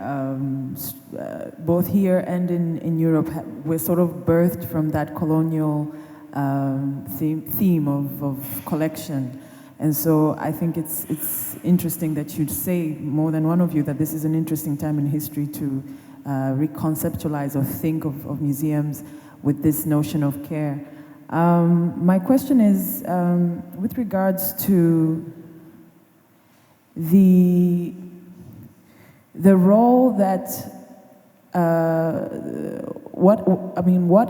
both here and in Europe, were sort of birthed from that colonial theme of collection. And so I think it's interesting that you'd say, more than one of you, that this is an interesting time in history to reconceptualize or think of museums with this notion of care. My question is, with regards to the role that, what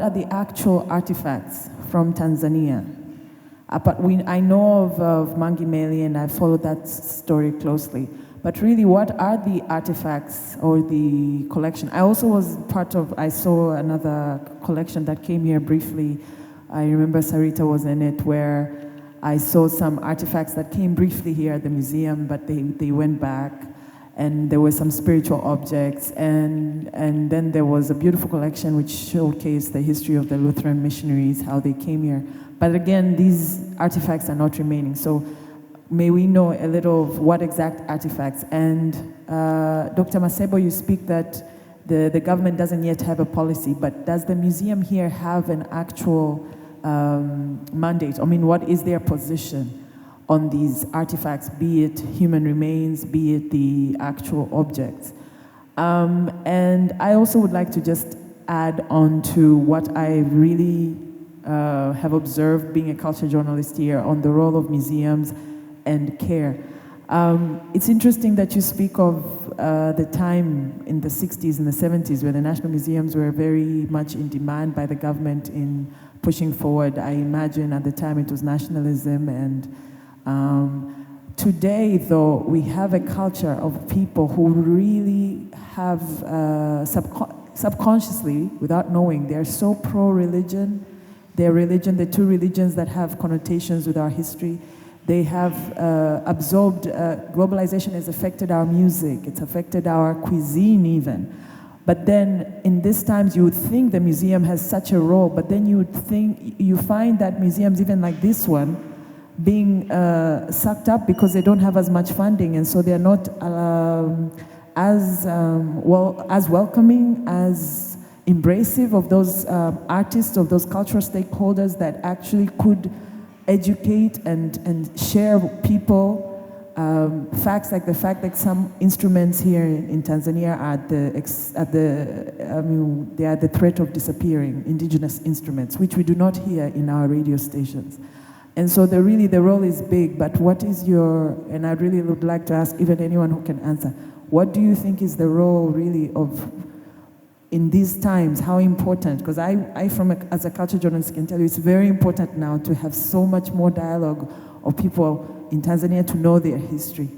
are the actual artifacts from Tanzania? But I know of Mangi Meli, and I followed that story closely. But really, what are the artifacts or the collection? I also was I saw another collection that came here briefly I remember Sarita was in it, where I saw some artifacts that came briefly here at the museum, but they went back. And there were some spiritual objects, and then there was a beautiful collection which showcased the history of the Lutheran missionaries, how they came here. But again, these artifacts are not remaining. So may we know a little of what exact artifacts? And Dr. Masebo, you speak that the government doesn't yet have a policy, but does the museum here have an actual mandate? I mean, what is their position on these artifacts, be it human remains, be it the actual objects? And I also would like to just add on to what I really have observed being a culture journalist here on the role of museums and care. It's interesting that you speak of the time in the 60s and the 70s where the national museums were very much in demand by the government in pushing forward. I imagine at the time it was nationalism, and today, though, we have a culture of people who really have subconsciously, without knowing, they're so pro-religion. Their religion, the two religions that have connotations with our history, they have absorbed, globalization has affected our music, it's affected our cuisine even. But then in these times you would think the museum has such a role, but then you find that museums, even like this one, being sucked up because they don't have as much funding, and so they're not as welcoming, as embracive of those artists, of those cultural stakeholders that actually could educate and share with people facts, like the fact that some instruments here in Tanzania are they are the threat of disappearing, indigenous instruments, which we do not hear in our radio stations. And so the role is big, but what is and I really would like to ask even anyone who can answer, what do you think is the role really in these times, how important? Because as a culture journalist can tell you, it's very important now to have so much more dialogue of people in Tanzania to know their history.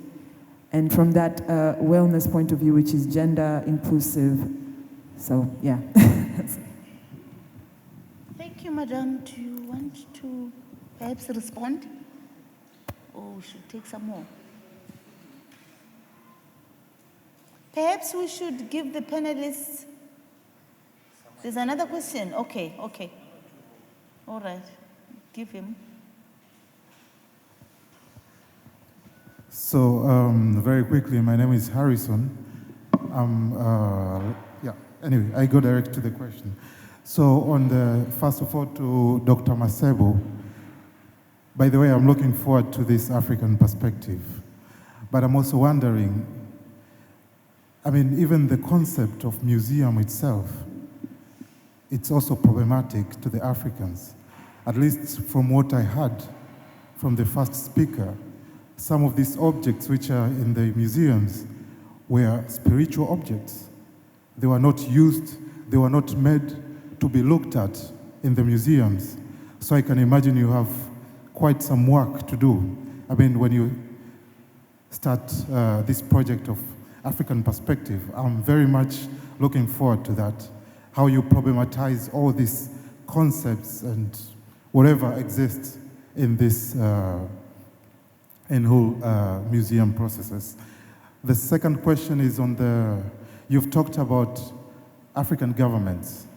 And from that wellness point of view, which is gender inclusive. So, yeah. Thank you, Madam. Do you want to perhaps respond? Or we should take some more? Perhaps we should give the panelists. There's another question. Okay. All right. Give him. So, very quickly, my name is Harrison. Anyway, I go direct to the question. So, first of all, to Dr. Masebo, by the way, I'm looking forward to this African perspective. But I'm also wondering, even the concept of museum itself, it's also problematic to the Africans. At least from what I heard from the first speaker, some of these objects which are in the museums were spiritual objects. They were not used, they were not made to be looked at in the museums. So I can imagine you have quite some work to do. When you start this project of African perspective, I'm very much looking forward to that. How you problematize all these concepts and whatever exists in this whole museum processes. The second question is you've talked about African governments,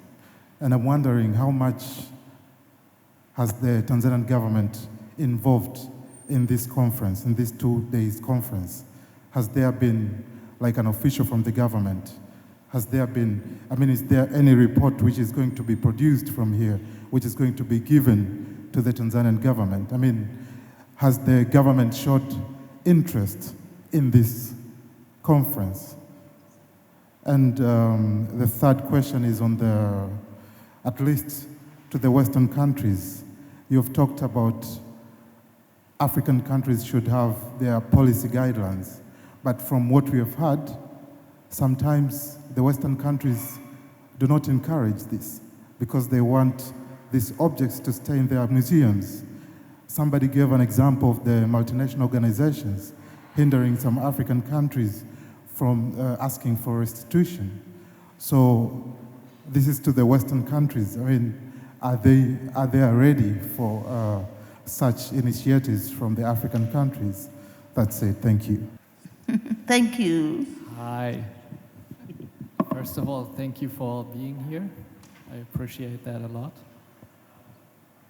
and I'm wondering how much has the Tanzanian government involved in this conference, in this 2 days conference? Has there been like an official from the government? Has there been, is there any report which is going to be produced from here, which is going to be given to the Tanzanian government? Has the government showed interest in this conference? And the third question is at least to the Western countries. You've talked about African countries should have their policy guidelines, but from what we have heard, sometimes the Western countries do not encourage this because they want these objects to stay in their museums. Somebody gave an example of the multinational organizations hindering some African countries from asking for restitution. So this is to the Western countries. are they ready for such initiatives from the African countries? That's it. Thank you. Thank you. Hi. First of all, thank you for being here. I appreciate that a lot.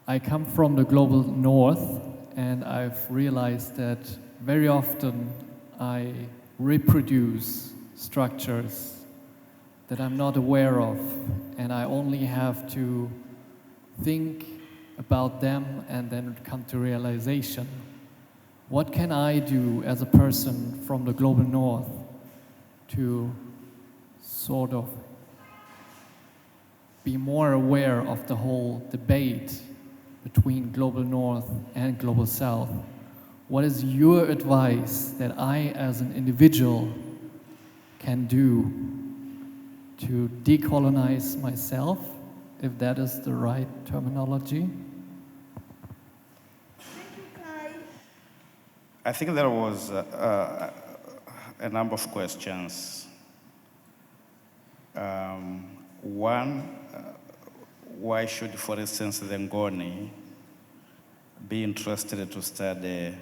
I come from the global north, and I've realized that very often I reproduce structures that I'm not aware of, and I only have to think about them and then come to realization. What can I do as a person from the global north to sort of be more aware of the whole debate between global north and global south? What is your advice that I as an individual can do to decolonize myself, if that is the right terminology? I think there was a number of questions. One, why should, for instance, the Ngoni be interested to study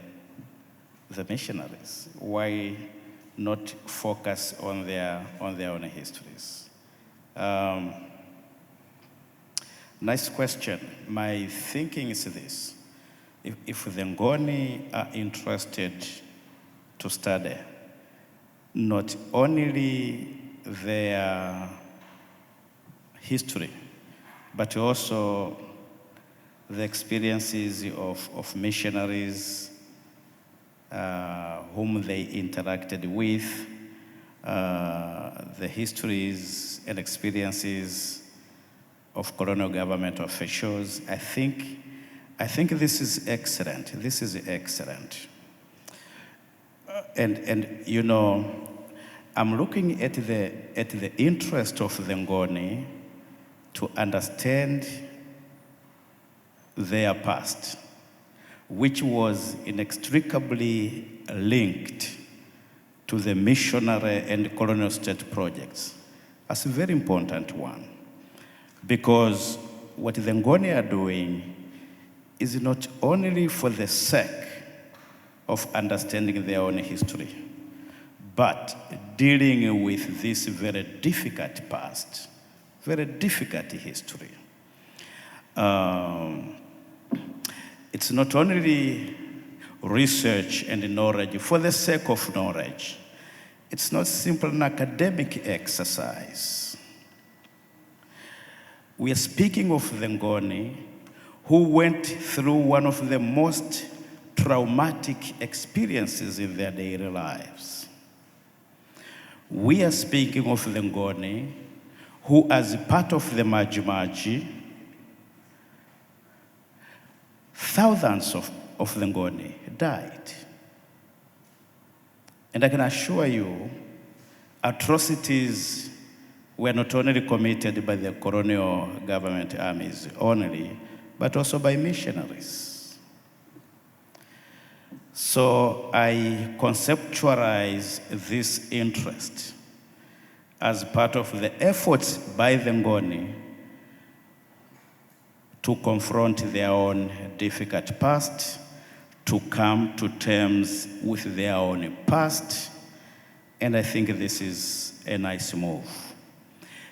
the missionaries? Why not focus on their own histories? Nice question. My thinking is this. If the Ngoni are interested to study not only their history, but also the experiences of missionaries whom they interacted with, the histories and experiences of colonial government officials, I think this is excellent. This is excellent. And you know, I'm looking at the interest of the Ngoni to understand their past, which was inextricably linked to the missionary and colonial state projects. That's a very important one, because what the Ngoni are doing is not only for the sake of understanding their own history, but dealing with this very difficult past, very difficult history. It's not only research and knowledge for the sake of knowledge. It's not simply an academic exercise. We are speaking of the Ngoni who went through one of the most traumatic experiences in their daily lives. We are speaking of the Ngoni who, as part of the Maji, thousands of the Ngoni died. And I can assure you, atrocities were not only committed by the colonial government armies only, but also by missionaries. So I conceptualize this interest as part of the efforts by the Ngoni to confront their own difficult past, to come to terms with their own past, and I think this is a nice move.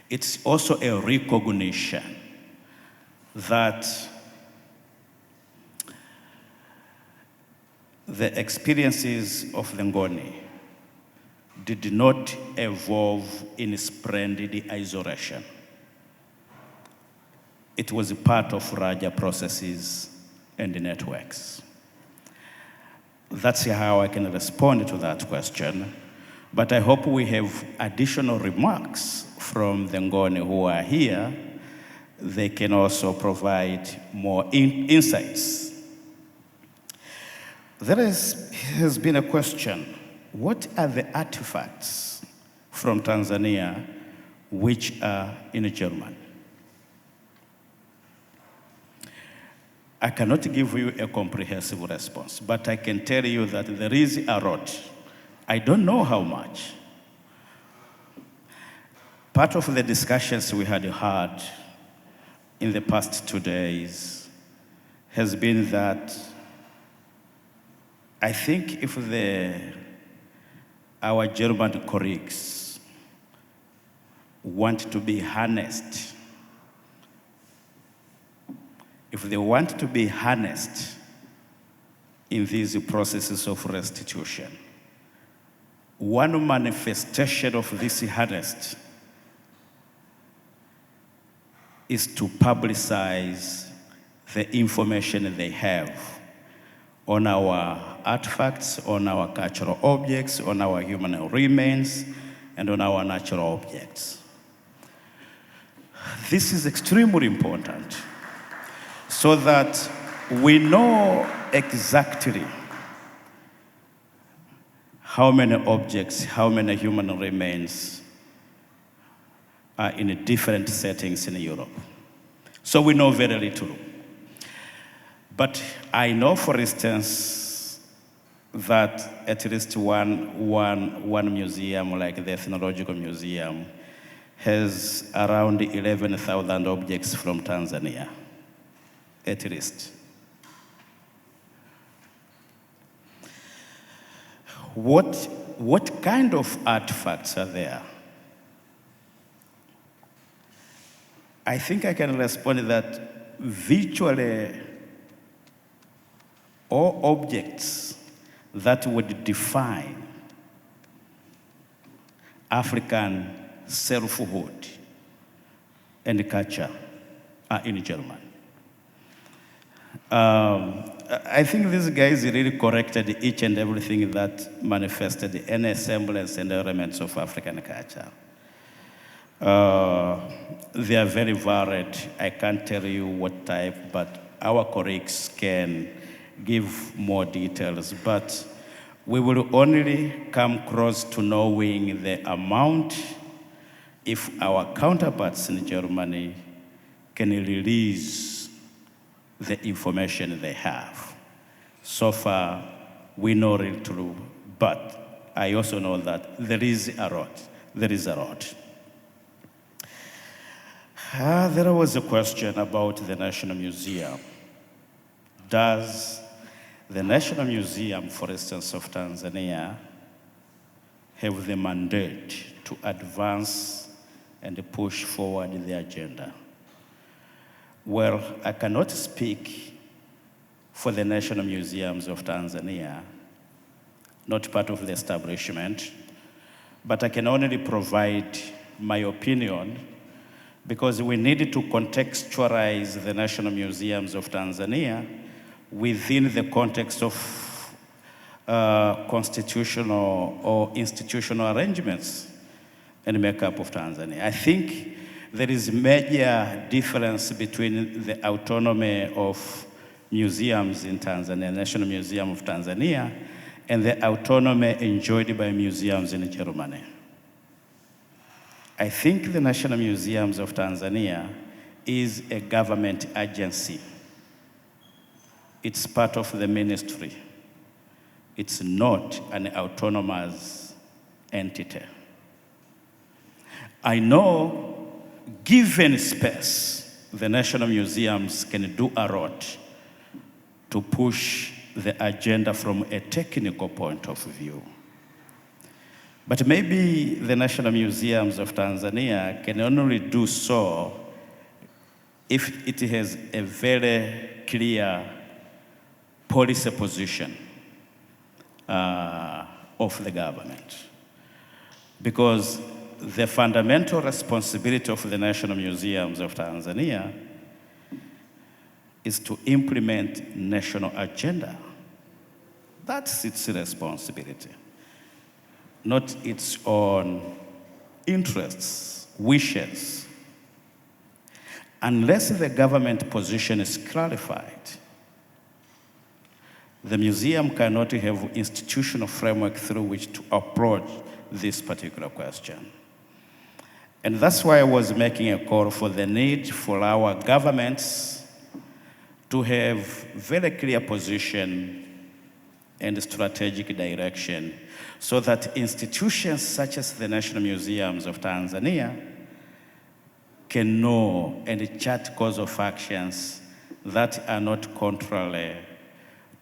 It's also a recognition that the experiences of the Ngoni did not evolve in splendid isolation. It was a part of larger processes and networks. That's how I can respond to that question. But I hope we have additional remarks from the Ngoni who are here. They can also provide more insights. There has been a question, what are the artifacts from Tanzania which are in German? I cannot give you a comprehensive response, but I can tell you that there is a lot. I don't know how much. Part of the discussions we had in the past 2 days has been that I think if our German colleagues want to be harnessed, if they want to be harnessed in these processes of restitution, one manifestation of this harnessed is to publicize the information they have on our artifacts, on our cultural objects, on our human remains, and on our natural objects. This is extremely important so that we know exactly how many objects, how many human remains are in different settings in Europe. So we know very little. But I know, for instance, that at least one museum, like the Ethnological Museum, has around 11,000 objects from Tanzania, at least. What kind of artifacts are there? I think I can respond that virtually all objects that would define African selfhood and culture are in German. I think these guys really corrected each and everything that manifested any semblance and elements of African culture. They are very varied. I can't tell you what type, but our colleagues can give more details. But we will only come close to knowing the amount if our counterparts in Germany can release the information they have. So far, we know little, but I also know that there is a lot. There is a lot. There was a question about the National Museum. Does the National Museum, for instance, of Tanzania, have the mandate to advance and push forward the agenda? Well, I cannot speak for the National Museums of Tanzania, not part of the establishment, but I can only provide my opinion because we need to contextualize the National Museums of Tanzania within the context of constitutional or institutional arrangements and makeup of Tanzania. I think there is major difference between the autonomy of museums in Tanzania, National Museum of Tanzania, and the autonomy enjoyed by museums in Germany. I think the National Museums of Tanzania is a government agency. It's part of the ministry. It's not an autonomous entity. I know, given space, the National Museums can do a lot to push the agenda from a technical point of view. But maybe the National Museums of Tanzania can only do so if it has a very clear policy position of the government. Because the fundamental responsibility of the National Museums of Tanzania is to implement national agenda. That's its responsibility, not its own interests, wishes. Unless the government position is clarified, the museum cannot have institutional framework through which to approach this particular question. And that's why I was making a call for the need for our governments to have very clear position and strategic direction so that institutions such as the National Museums of Tanzania can know and chart course of actions that are not contrary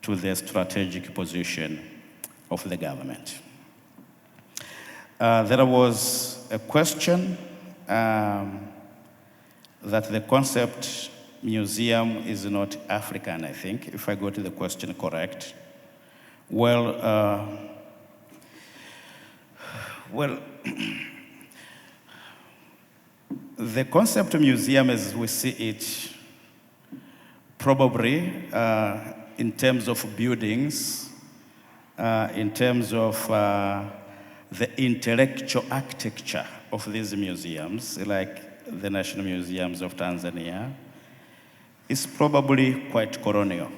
to the strategic position of the government. There was a question that the concept museum is not African, I think, if I got the question correct. Well, the concept museum as we see it, probably in terms of buildings, in terms of the intellectual architecture of these museums, like the National Museums of Tanzania, is probably quite colonial.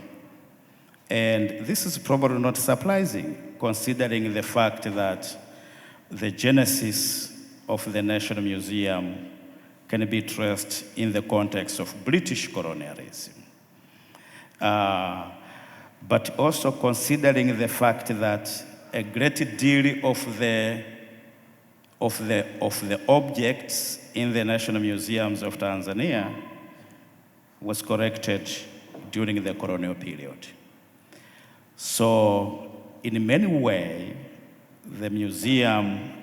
And this is probably not surprising, considering the fact that the genesis of the National Museum can be traced in the context of British colonialism. But also considering the fact that a great deal of the objects in the National Museums of Tanzania was collected during the colonial period. So in many ways, the museum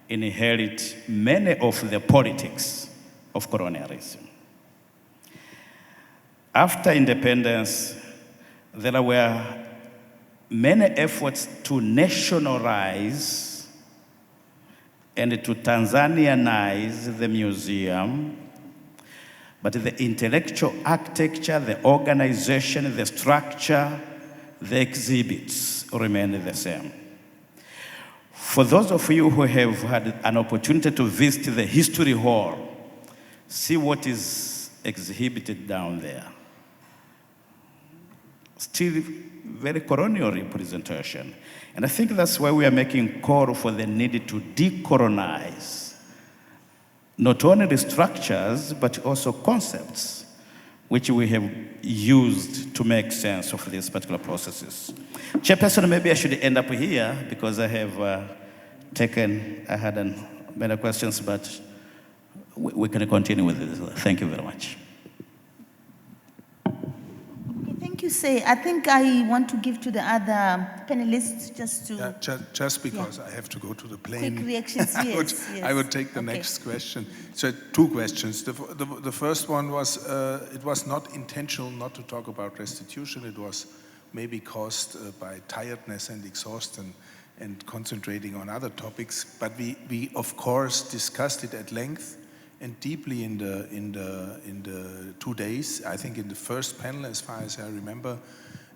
inherits many of the politics of colonialism. After independence, there were many efforts to nationalize and to Tanzanianize the museum, but the intellectual architecture, the organization, the structure, the exhibits remain the same. For those of you who have had an opportunity to visit the history hall, see what is exhibited down there. Still very colonial representation. And I think that's why we are making call for the need to decolonize not only the structures, but also concepts which we have used to make sense of these particular processes. Chairperson, maybe I should end up here because I have I had many questions, but we can continue with this. Thank you very much. Thank you, Say. I think I want to give to the other panelists just to... Yeah, just because I have to go to the plane. Quick reactions, yes. I would take the next question. So two questions. The first one was, it was not intentional not to talk about restitution. It was maybe caused by tiredness and exhaustion and concentrating on other topics. But we of course discussed it at length and deeply in the 2 days. I think in the first panel, as far as I remember,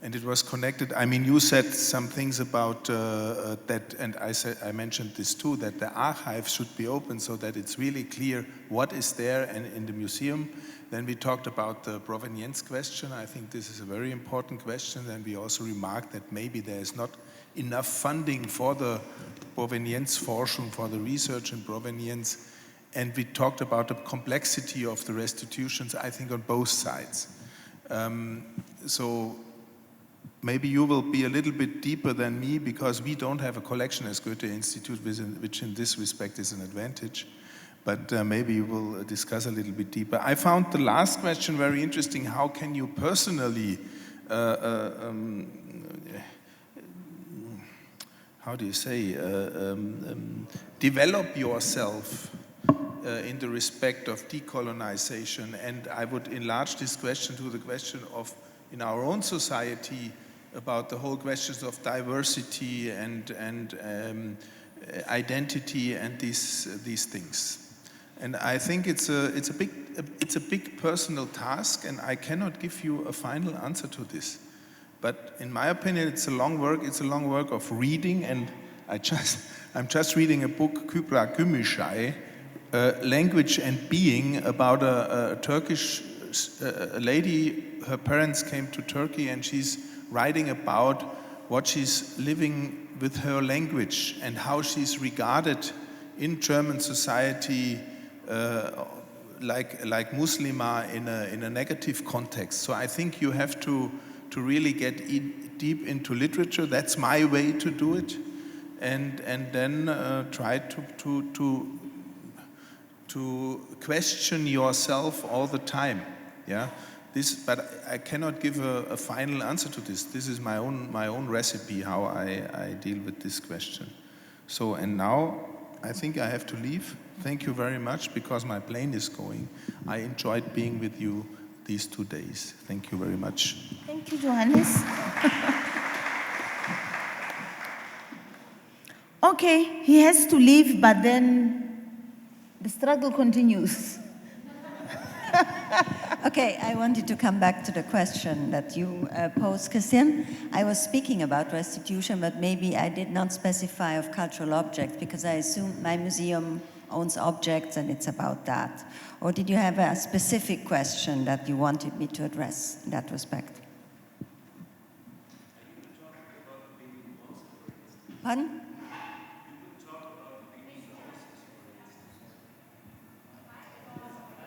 and it was connected. I mean, you said some things about that, and I mentioned this too, that the archive should be open so that it's really clear what is there and in the museum. Then we talked about the provenance question. I think this is a very important question, and we also remarked that maybe there is not enough funding for the Provenienzforschung, for the research in provenience. And we talked about the complexity of the restitutions, I think, on both sides. So maybe you will be a little bit deeper than me because we don't have a collection as Goethe-Institut, which in this respect is an advantage. But maybe you will discuss a little bit deeper. I found the last question very interesting. How can you personally, develop yourself in the respect of decolonization? And I would enlarge this question to the question of, in our own society, about the whole questions of diversity and identity and these things. And I think it's a big personal task, and I cannot give you a final answer to this. But in my opinion, it's a long work. It's a long work of reading, and I'm just reading a book, Kübra Gümüşay, Language and Being, about a Turkish lady. Her parents came to Turkey, and she's writing about what she's living with her language and how she's regarded in German society like Muslima in a negative context. So I think you have to really get deep into literature. That's my way to do it, and then try to question yourself all the time. Yeah, but I cannot give a final answer to this. This is my own recipe how I deal with this question. So, and now I think I have to leave. Thank you very much, because my plane is going. I enjoyed being with you these 2 days. Thank you very much. Thank you, Johannes. Okay, he has to leave, but then the struggle continues. Okay, I wanted to come back to the question that you posed, Christian. I was speaking about restitution, but maybe I did not specify of cultural objects, because I assumed my museum owns objects and it's about that. Or did you have a specific question that you wanted me to address in that respect? Pardon?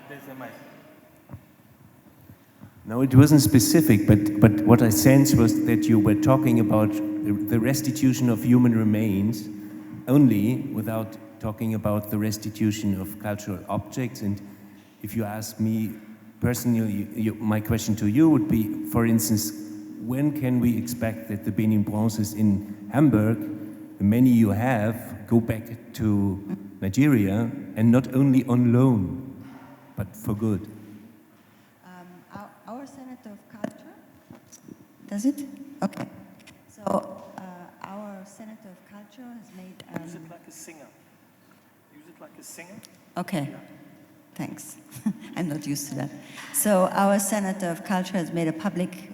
There's a mic. No, it wasn't specific, but what I sensed was that you were talking about the restitution of human remains only, without talking about the restitution of cultural objects. And if you ask me personally, my question to you would be, for instance, when can we expect that the Benign bronzes in Hamburg, the many you have, go back to Nigeria, and not only on loan, but for good? Our Senator of Culture, does it? Okay. So our Senator of Culture has made... Use it like a singer. Use it like a singer. Okay. Yeah. Thanks. I'm not used to that. So our Senator of Culture has made a public,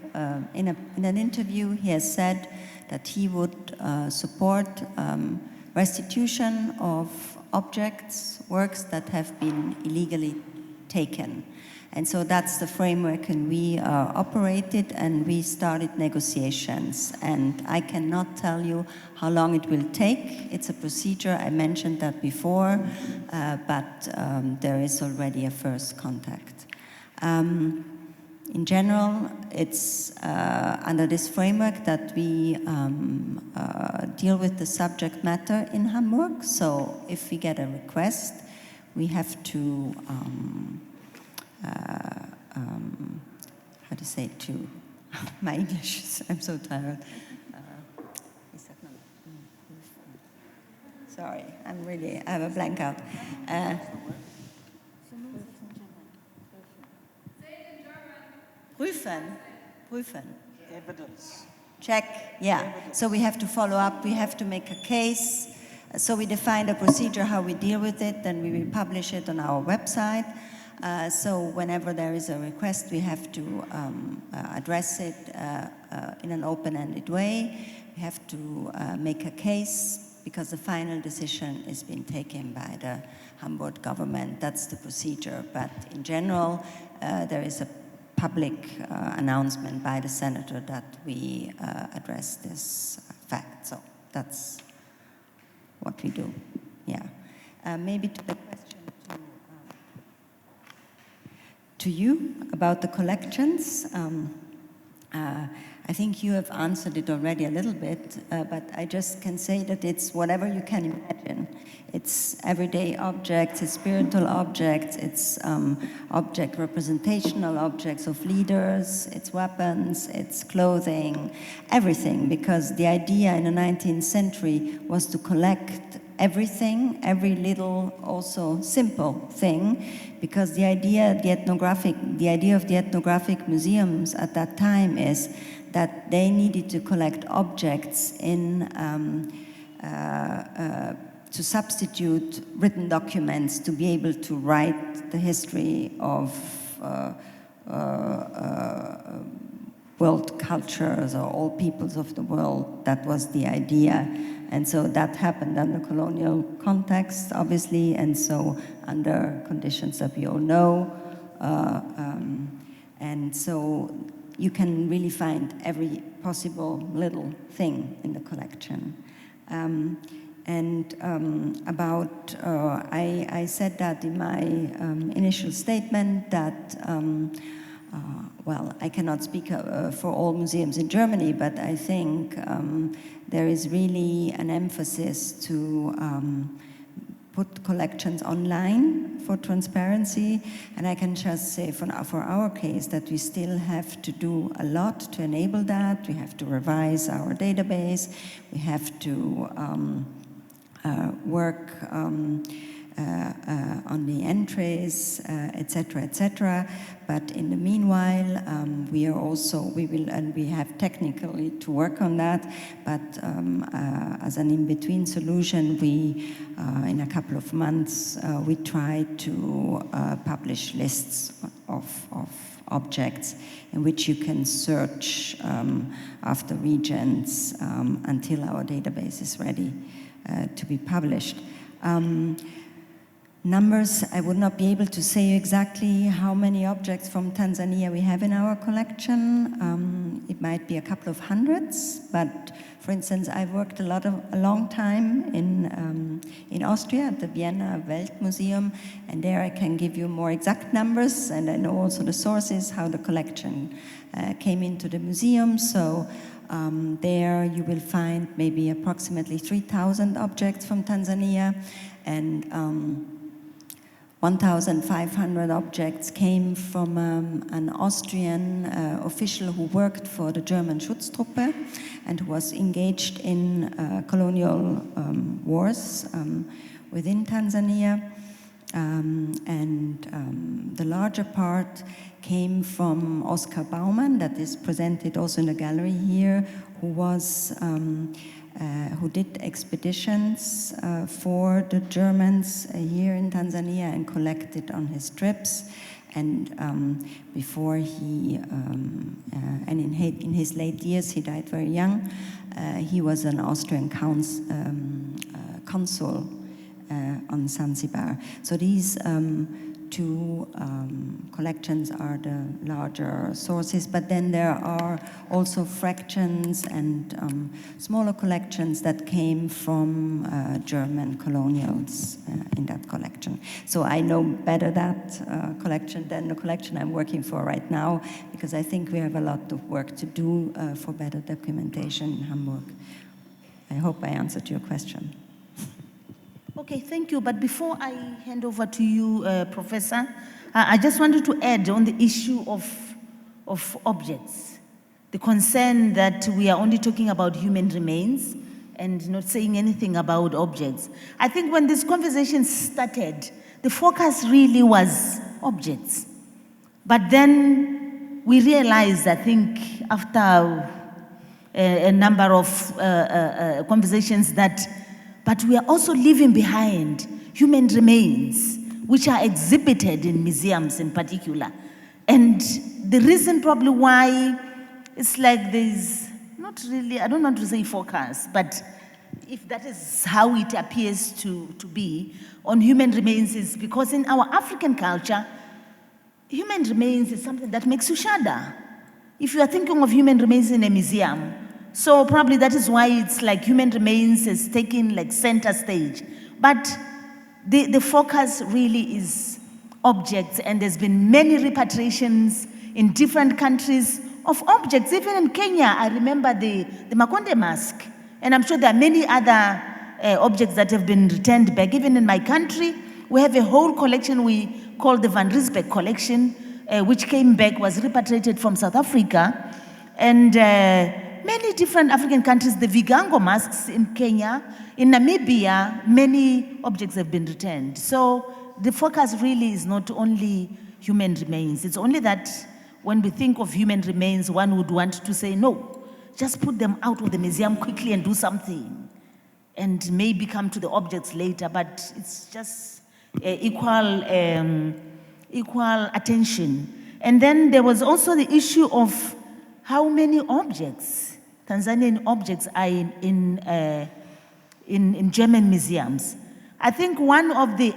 in an interview, he has said that he would support restitution of objects, works that have been illegally taken. And so that's the framework, and we operated, and we started negotiations. And I cannot tell you how long it will take. It's a procedure, I mentioned that before, but there is already a first contact. In general, it's under this framework that we deal with the subject matter in Hamburg. So if we get a request, we have to how to say it to my English, I'm so tired. Sorry, I have a blank out. Prüfen. Evidence. Check, yeah. So we have to follow up, we have to make a case. So we define the procedure, how we deal with it, then we will publish it on our website. So whenever there is a request, we have to address it in an open-ended way. We have to make a case, because the final decision is being taken by the Hamburg government. That's the procedure. But in general, there is a public announcement by the senator that we address this fact. So that's what we do. Yeah. Maybe to the question to you about the collections. I think you have answered it already a little bit, but I just can say that it's whatever you can imagine. It's everyday objects, it's spiritual objects, it's representational objects of leaders, it's weapons, it's clothing, everything, because the idea in the 19th century was to collect everything, every little, also simple thing, because the idea of the ethnographic museums at that time is that they needed to collect objects to substitute written documents to be able to write the history of world cultures or all peoples of the world. That was the idea. And so that happened under colonial context, obviously, and so under conditions that we all know. And so you can really find every possible little thing in the collection. I said that in my initial statement that, well, I cannot speak for all museums in Germany, but I think there is really an emphasis to put collections online for transparency, and I can just say for our case that we still have to do a lot to enable that. We have to revise our database, we have to work on the entries, etc., etc. But in the meanwhile, we have technically to work on that. But as an in-between solution, we, in a couple of months, we try to publish lists of objects in which you can search after regions until our database is ready to be published. Numbers, I would not be able to say exactly how many objects from Tanzania we have in our collection. It might be a couple of hundreds, but for instance, I've worked a long time in Austria at the Vienna Weltmuseum, and there I can give you more exact numbers, and I know also the sources, how the collection came into the museum. So there you will find maybe approximately 3,000 objects from Tanzania, and 1,500 objects came from an Austrian official who worked for the German Schutztruppe and who was engaged in colonial wars within Tanzania. The larger part came from Oskar Baumann, that is presented also in the gallery here, who did expeditions for the Germans here in Tanzania and collected on his trips. And before he, and in his late years, he died very young, he was an Austrian consul on Zanzibar. So these two collections are the larger sources, but then there are also fractions and smaller collections that came from German colonials in that collection. So I know better that collection than the collection I'm working for right now, because I think we have a lot of work to do for better documentation in Hamburg. I hope I answered your question. Okay, thank you. But before I hand over to you, Professor, I just wanted to add on the issue of objects, the concern that we are only talking about human remains and not saying anything about objects. I think when this conversation started, the focus really was objects. But then we realized, I think, after a number of conversations but we are also leaving behind human remains, which are exhibited in museums in particular. And the reason probably why it's like there's not really, I don't want to say focus, but if that is how it appears to be on human remains, is because in our African culture, human remains is something that makes you shudder. If you are thinking of human remains in a museum, so probably that is why it's like human remains is taking like center stage. But the focus really is objects, and there's been many repatriations in different countries of objects. Even in Kenya, I remember the Makonde mask, and I'm sure there are many other objects that have been returned back. Even in my country, we have a whole collection we call the Van Rysbeck collection, which came back, was repatriated from South Africa, and many different African countries, the Vigango masks in Kenya, in Namibia, many objects have been returned. So the focus really is not only human remains. It's only that when we think of human remains, one would want to say, no, just put them out of the museum quickly and do something, and maybe come to the objects later, but it's just equal attention. And then there was also the issue of how many objects, Tanzanian objects, are in German museums. I think one of the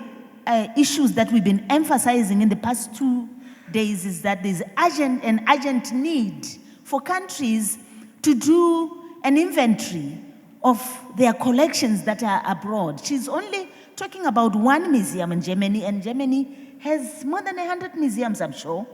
issues that we've been emphasizing in the past 2 days is that there's an urgent need for countries to do an inventory of their collections that are abroad. She's only talking about one museum in Germany, and Germany has more than 100 museums, I'm sure.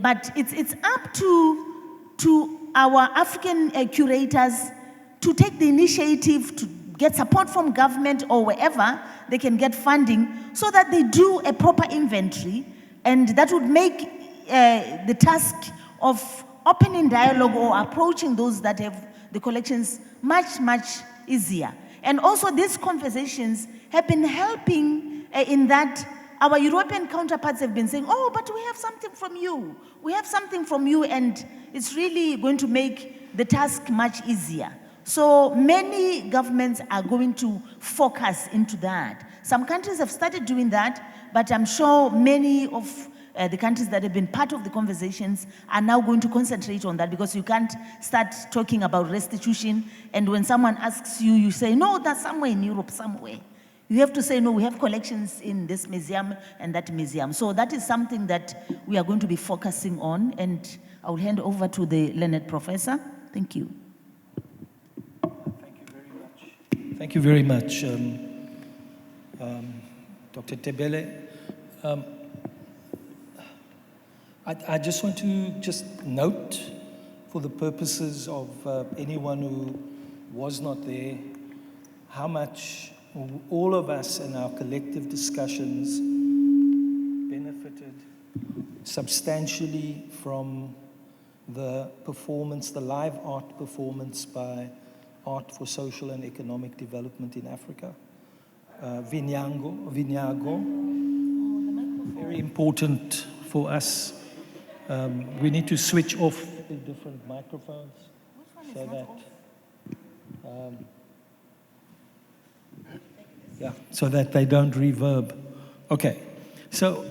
But it's up to our African curators to take the initiative to get support from government or wherever they can get funding so that they do a proper inventory, and that would make the task of opening dialogue or approaching those that have the collections much, much easier. And also these conversations have been helping in that our European counterparts have been saying, oh, but we have something from you. We have something from you, and it's really going to make the task much easier. So many governments are going to focus into that. Some countries have started doing that, but I'm sure many of the countries that have been part of the conversations are now going to concentrate on that, because you can't start talking about restitution, and when someone asks you, you say, no, that's somewhere in Europe, somewhere. You have to say, no, we have collections in this museum and that museum. So that is something that we are going to be focusing on, and I will hand over to the learned professor. Thank you. Thank you very much, Dr. Thebele. I just want to note, for the purposes of anyone who was not there, how much all of us and our collective discussions benefited substantially from the performance, the live art performance by Art for Social and Economic Development in Africa. Vinyago, very important for us. We need to switch off the different microphones so that so that they don't reverb. Okay, so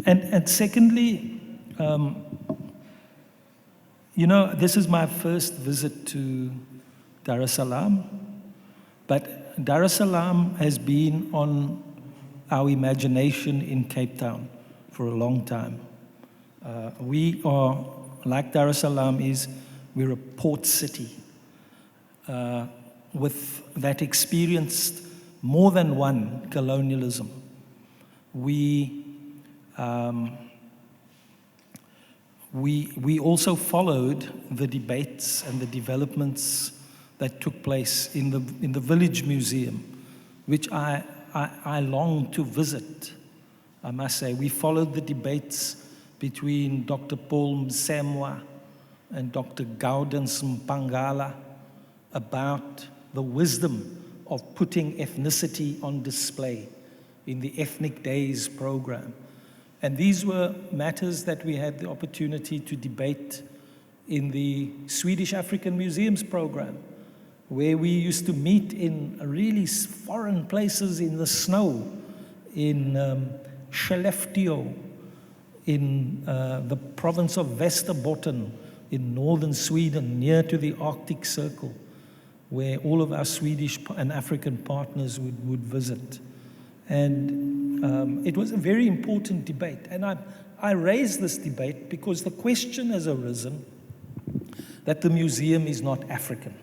and secondly, you know, this is my first visit to Dar es Salaam, but Dar es Salaam has been on our imagination in Cape Town for a long time. We are, like Dar es Salaam is, we're a port city with that experienced more than one colonialism. We also followed the debates and the developments that took place in the village museum, which I long to visit. I must say, we followed the debates between Dr. Paul Msemwa and Dr. Gaudens Mpangala about the wisdom of putting ethnicity on display in the Ethnic Days program. And these were matters that we had the opportunity to debate in the Swedish African Museums program, where we used to meet in really foreign places in the snow, in Skellefteå, in the province of Västerbotten in northern Sweden, near to the Arctic Circle, where all of our Swedish and African partners would visit. And it was a very important debate. And I raised this debate because the question has arisen that the museum is not African.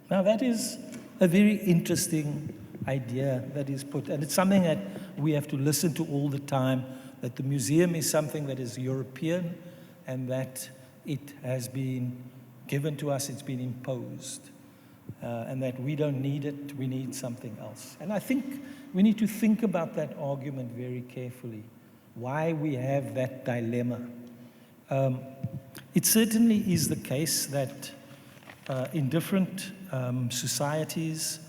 Now that is a very interesting idea that is put, and it's something that we have to listen to all the time, that the museum is something that is European and that it has been given to us, it's been imposed, and that we don't need it, we need something else. And I think we need to think about that argument very carefully, why we have that dilemma. It certainly is the case that in different societies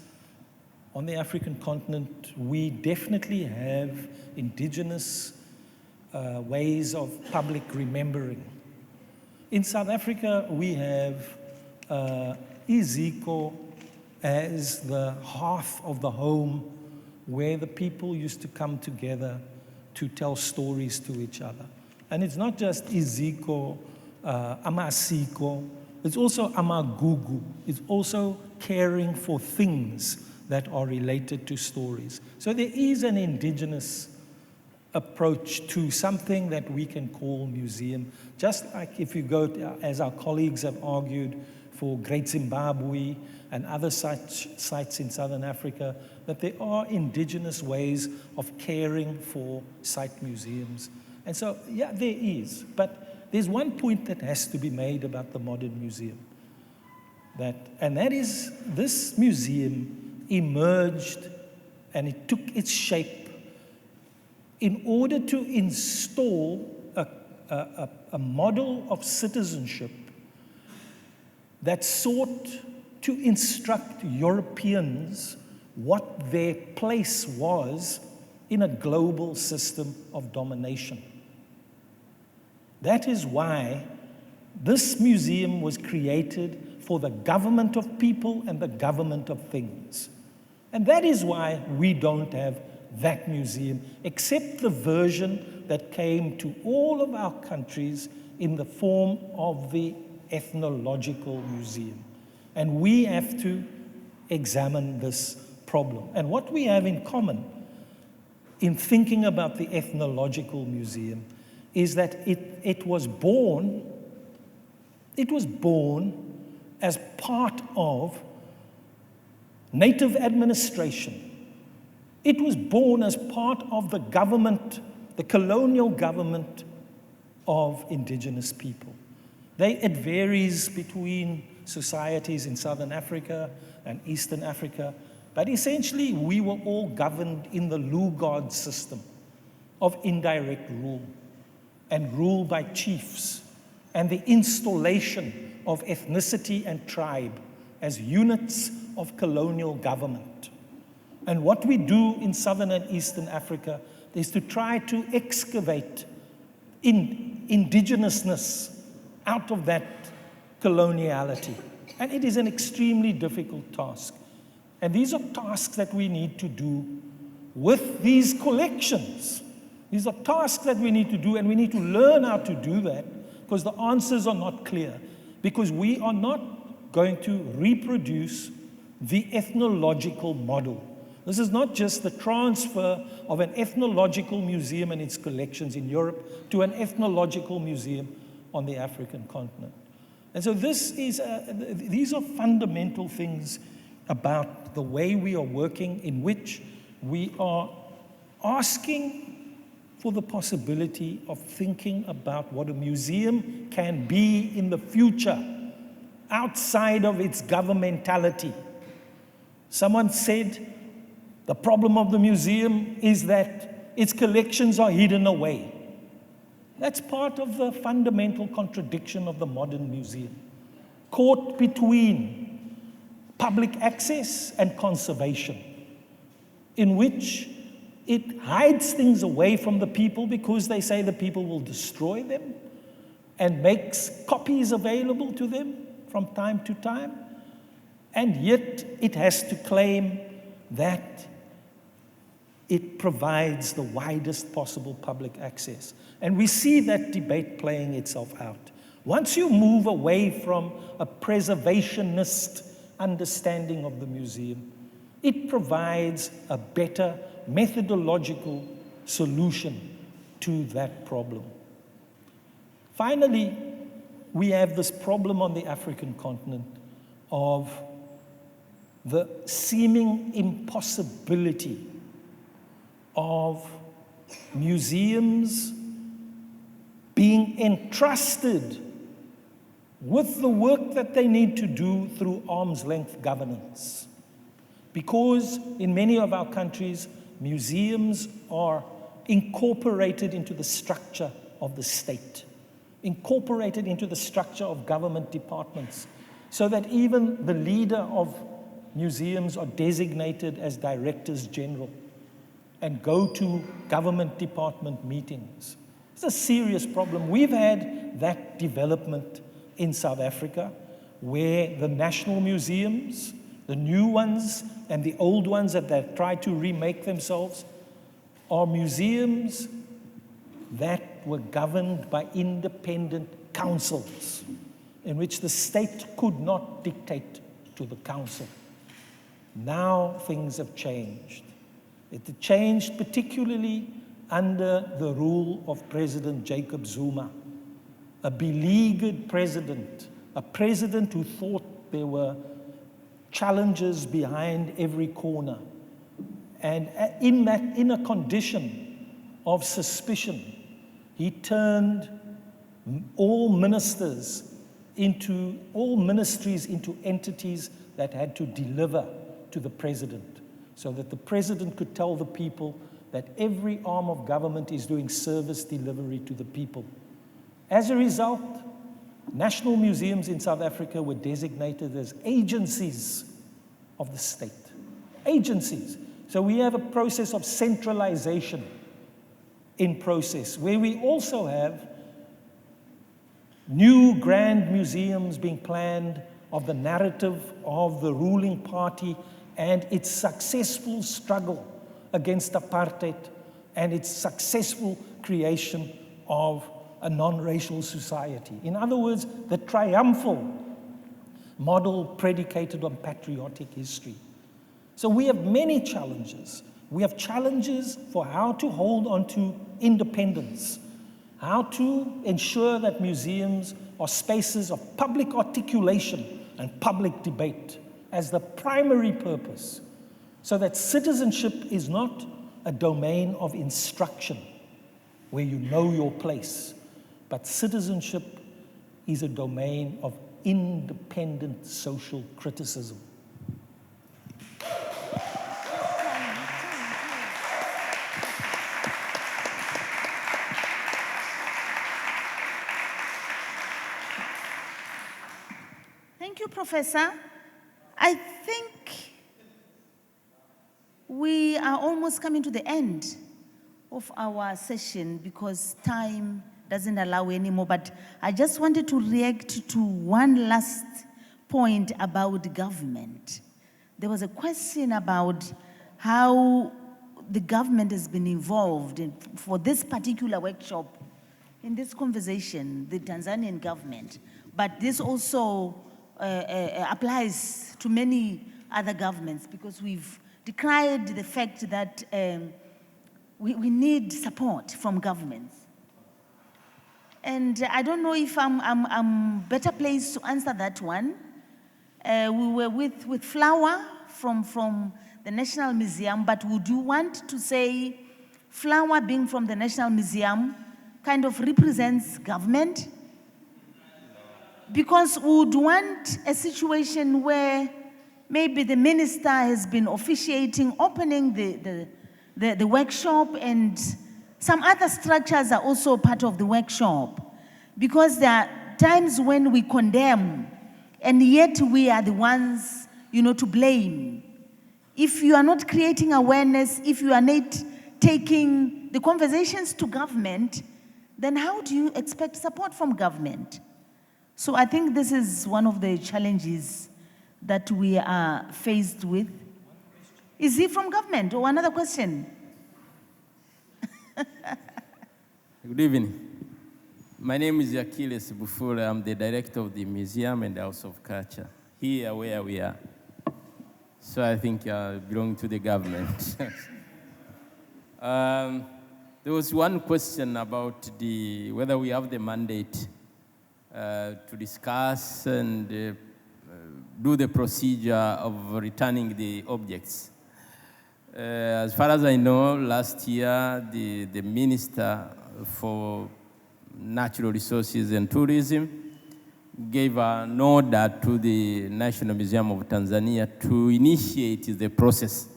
on the African continent, we definitely have indigenous ways of public remembering. In South Africa, we have iziko as the hearth of the home, where the people used to come together to tell stories to each other. And it's not just iziko, amasiko, it's also amagugu. It's also caring for things that are related to stories. So there is an indigenous approach to something that we can call museum. Just like if you go, as our colleagues have argued, for Great Zimbabwe and other such sites in Southern Africa, that there are indigenous ways of caring for site museums. And so, yeah, there is. But there's one point that has to be made about the modern museum. And that is, this museum emerged and it took its shape in order to install a model of citizenship that sought to instruct Europeans what their place was in a global system of domination. That is why this museum was created for the government of people and the government of things. And that is why we don't have that museum, except the version that came to all of our countries in the form of the ethnological museum. And we have to examine this problem. And what we have in common in thinking about the ethnological museum is that it was born as part of native administration. It was born as part of the government, the colonial government of indigenous people. It varies between societies in Southern Africa and Eastern Africa, but essentially we were all governed in the Lugard system of indirect rule and rule by chiefs and the installation of ethnicity and tribe as units of colonial government. And what we do in Southern and Eastern Africa is to try to excavate indigenousness out of that coloniality. And it is an extremely difficult task. And these are tasks that we need to do with these collections. These are tasks that we need to do, and we need to learn how to do that, because the answers are not clear. Because we are not going to reproduce the ethnological model. This is not just the transfer of an ethnological museum and its collections in Europe to an ethnological museum on the African continent. And so these are fundamental things about the way we are working, in which we are asking for the possibility of thinking about what a museum can be in the future, outside of its governmentality. Someone said, the problem of the museum is that its collections are hidden away. That's part of the fundamental contradiction of the modern museum, caught between public access and conservation, in which it hides things away from the people because they say the people will destroy them, and makes copies available to them from time to time, and yet it has to claim that it provides the widest possible public access. And we see that debate playing itself out. Once you move away from a preservationist understanding of the museum, it provides a better methodological solution to that problem. Finally, we have this problem on the African continent of the seeming impossibility of museums being entrusted with the work that they need to do through arm's length governance. Because in many of our countries, museums are incorporated into the structure of the state, incorporated into the structure of government departments, so that even the leader of museums are designated as directors general and go to government department meetings. It's a serious problem. We've had that development in South Africa, where the national museums, the new ones and the old ones that they've tried to remake themselves, are museums that were governed by independent councils, in which the state could not dictate to the council. Now things have changed. It changed particularly under the rule of President Jacob Zuma, a beleaguered president, a president who thought there were challenges behind every corner. And in a condition of suspicion, he turned all ministers into all ministries, into entities that had to deliver to the president, so that the president could tell the people that every arm of government is doing service delivery to the people. As a result, national museums in South Africa were designated as agencies of the state. Agencies. So we have a process of centralization in process, where we also have new grand museums being planned of the narrative of the ruling party and its successful struggle against apartheid and its successful creation of a non-racial society. In other words, the triumphal model predicated on patriotic history. So we have many challenges. We have challenges for how to hold on to independence, how to ensure that museums are spaces of public articulation and public debate as the primary purpose, so that citizenship is not a domain of instruction where you know your place, but citizenship is a domain of independent social criticism. Thank you, Professor. I think we are almost coming to the end of our session because time doesn't allow anymore, but I just wanted to react to one last point about government. There was a question about how the government has been involved for this particular workshop, in this conversation, the Tanzanian government, but this also applies to many other governments because we've decried the fact that we need support from governments. And I don't know if I'm better placed to answer that one. We were with Flower from the National Museum, but would you want to say Flower being from the National Museum kind of represents government? Because we would want a situation where maybe the minister has been officiating, opening the workshop, and some other structures are also part of the workshop. Because there are times when we condemn, and yet we are the ones, to blame. If you are not creating awareness, if you are not taking the conversations to government, then how do you expect support from government? So I think this is one of the challenges that we are faced with. Is he from government or another question? Good evening. My name is Achilles Bufure. I'm the director of the Museum and House of Culture, here where we are. So I think I belong to the government. There was one question about whether we have the mandate to discuss and do the procedure of returning the objects. As far as I know, last year, the Minister for Natural Resources and Tourism gave an order to the National Museum of Tanzania to initiate the process.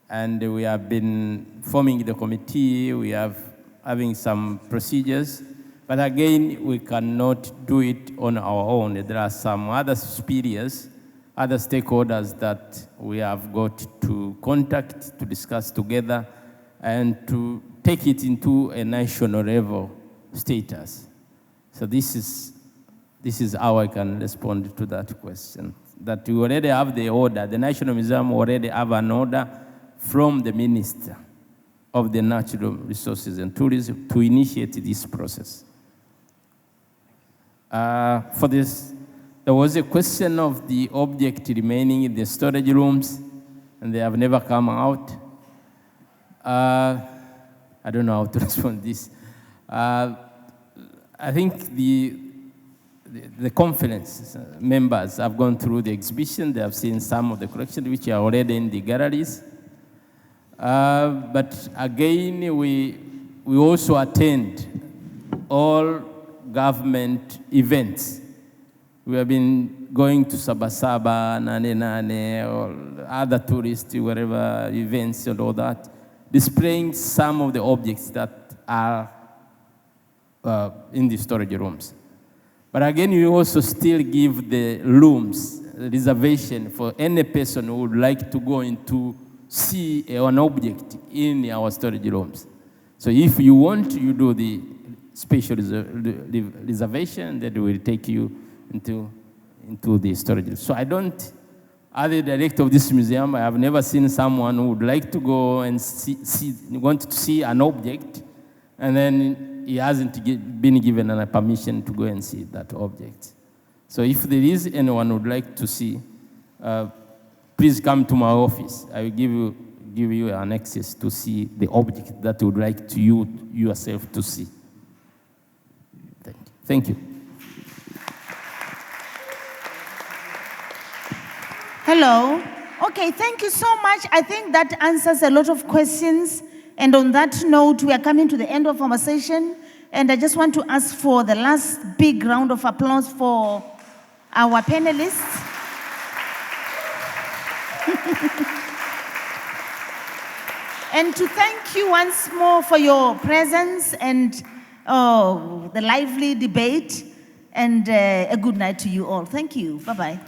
And we have been forming the committee, we have having some procedures, but again, we cannot do it on our own. There are some other superiors, other stakeholders that we have got to contact, to discuss together, and to take it into a national level status. So this is how I can respond to that question. That we already have the order, the National Museum already have an order from the Minister of the Natural Resources and Tourism to initiate this process. For this, there was a question of the object remaining in the storage rooms, and they have never come out. I don't know how to respond to this. I think the conference members have gone through the exhibition. They have seen some of the collections which are already in the galleries. But again, we also attend all government events. We have been going to Sabasaba, Nane, or other tourist, wherever events and all that, displaying some of the objects that are in the storage rooms. But again, we also still give the rooms reservation for any person who would like to go into see an object in our storage rooms. So if you want, you do the special reservation that will take you into the storage. So I don't, as the director of this museum, I have never seen someone who would like to go and want to see an object, and then he hasn't been given a permission to go and see that object. So if there is anyone who would like to see, please come to my office. I will give you an access to see the object that you would like to you yourself to see. Thank you. Hello. Okay, thank you so much. I think that answers a lot of questions. And on that note, we are coming to the end of our session. And I just want to ask for the last big round of applause for our panelists. And to thank you once more for your presence and the lively debate. And a good night to you all. Thank you. Bye-bye.